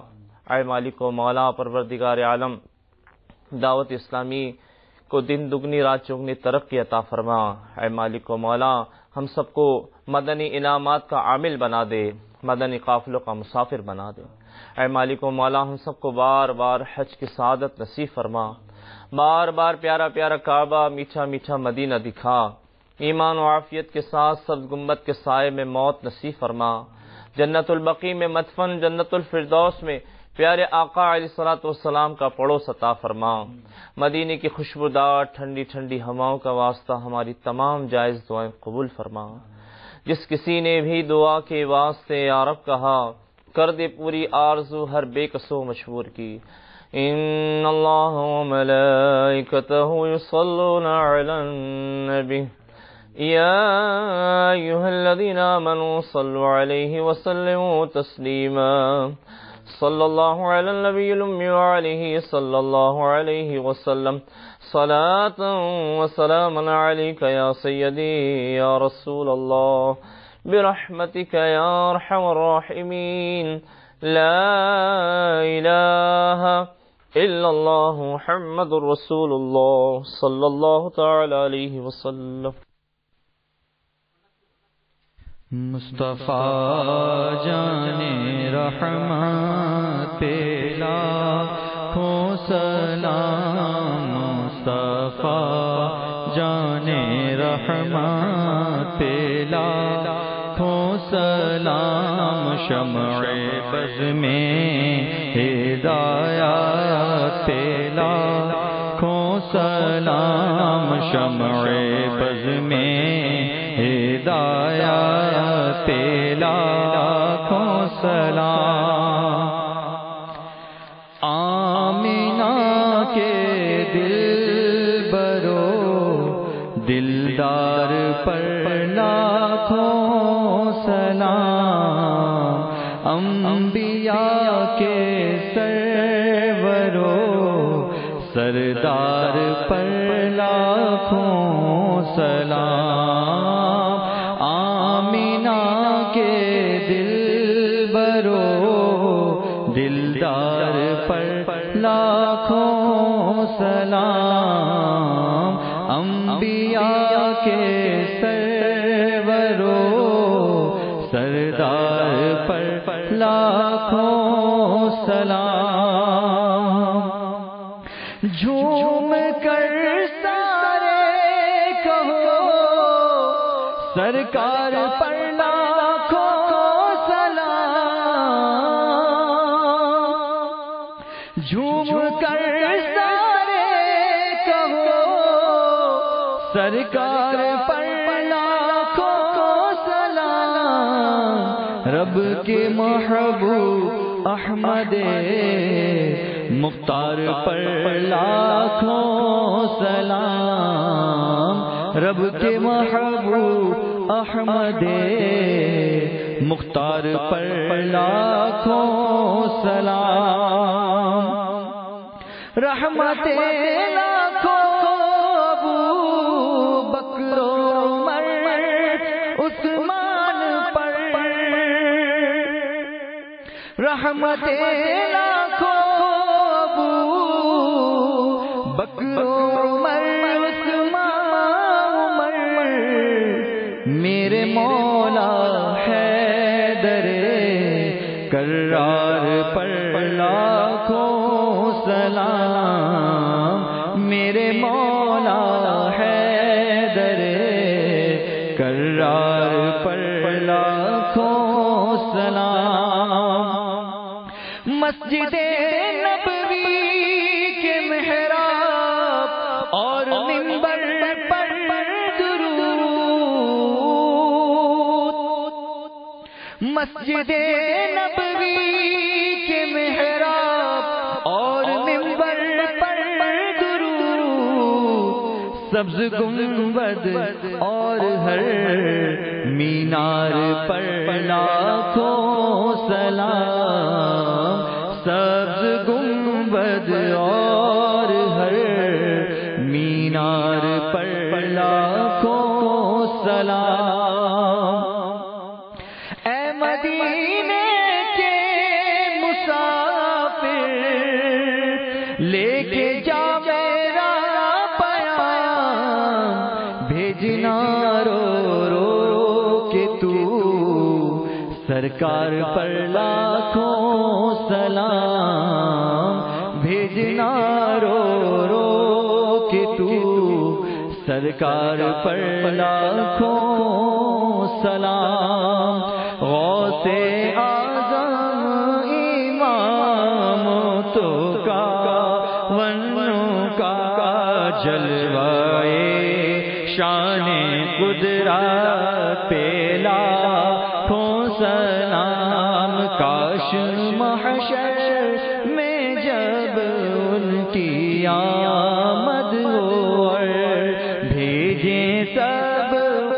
اے مالک و مولا پروردگار عالم دعوت اسلامی کو دن دگنی رات چگنی ترقی عطا فرما۔ اے مالک و مولا ہم سب کو مدنی انعامات کا عامل بنا دے، مدنی قافلوں کا مسافر بنا دے۔ اے مالک و مولا ہم سب کو بار بار حج کی سعادت نصیب فرما، بار بار پیارا پیارا کعبہ میٹھا میٹھا مدینہ دکھا، ایمان و عافیت کے ساتھ سبز گنبد کے سائے میں موت نصیب فرما، جنت البقیع میں مدفن، جنت الفردوس میں پیارے آقا علیہ الصلوۃ والسلام کا پڑوس عطا فرما۔ مدینے کی خوشبودار ٹھنڈی ٹھنڈی ہواؤں کا واسطہ ہماری تمام جائز دعائیں قبول فرما۔ جس کسی نے بھی دعا کے واسطے یا رب کہا، کر دے پوری آرزو ہر بے کسو مشہور کی۔ ان اللہ و ملائکتہ یصلون علی النبی یا ایھا الذین آمنوا صلوا علیہ وسلموا تسلیما۔ صلی اللہ علی النبی الامی وعلیہ صلی اللہ علیہ وسلم صلاۃ و سلام علیک یا سیدی یا رسول اللہ برحمتک یا ارحم الراحمین۔ لا الہ الا اللہ محمد رسول اللہ صلی اللہ تعالی علیہ وسلم۔ مصطفیٰ جان رحمت پہ لاکھوں سلام، مصطفیٰ جان رحمت پہ لاکھوں سلام، شمع بز میں ہدایت پہ لاکھوں سلام، شمع بز میں ہدایت پہ لاکھوں سلام۔ آمینہ کے دل برو دلدار پر لاکھوں سلام، انبیاء کے سرورو سردار پر لاکھوں سلام، آمینہ کے دلبرو دلدار پر لاکھوں سلام، انبیاء کے سرورو سردار پر لاکھوں سلام۔ جھوم کر سارے کہو سرکار پر لاکھوں سلام، جھوم کر سارے کہو سرکار پر لاکھوں سلام، رب کے محبوب احمد مختار پر لاکھوں سلام، رب کے محبوب احمد مختار پر لاکھوں سلام، رحمت لاکھوں ابو بکر و عمر عثمان پر، رحمت لاکھوں ابو بکر و عمر عثمان، میرے مولا حیدر کرار پر لاکھوں سلام، میرے مولا حیدر کرار پر لاکھوں سلام، مسجد نبوی کے محراب اور منبر پر درود، مسجد نبوی کے محراب اور منبر پر درود، سبز گنبد اور ہر مینار پر لاکھوں سلام، سبز گنبد اور ہر مینار پر لاکھوں سلام، اے مدینے کے مسافر لے کے جا میرا پیام، بھیجنا رو رو کے تو سرکار پر لاکھوں سلام، بھیجنا رو رو کے تو سرکار پر لاکھوں سلام، غوث اعظم امام تو کا ونوں کا جلوائے شان قدرت پہ لاکھوں سلام، کاش محشر میں جب ان کی آمد ہو اور بھیجیں سب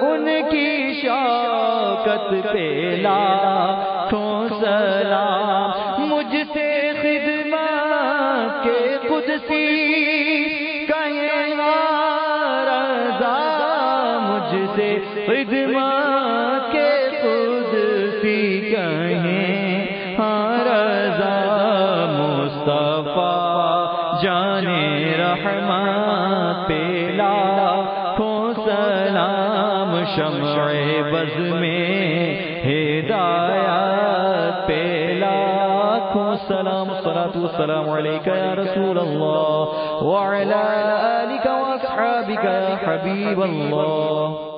ان کی شوکت پہ لاکھوں سلام، مجھ سے خدمت کے قدسی سے خدمت کے قدسی کہیں رضا، مصطفیٰ جانے رحمت پہ لاکھوں سلام، شمع بز میں ہدایت پہ لاکھوں سلام، الصلاة والسلام علیک یا رسول اللہ وعلی آلک واصحابک یا حبیب اللہ۔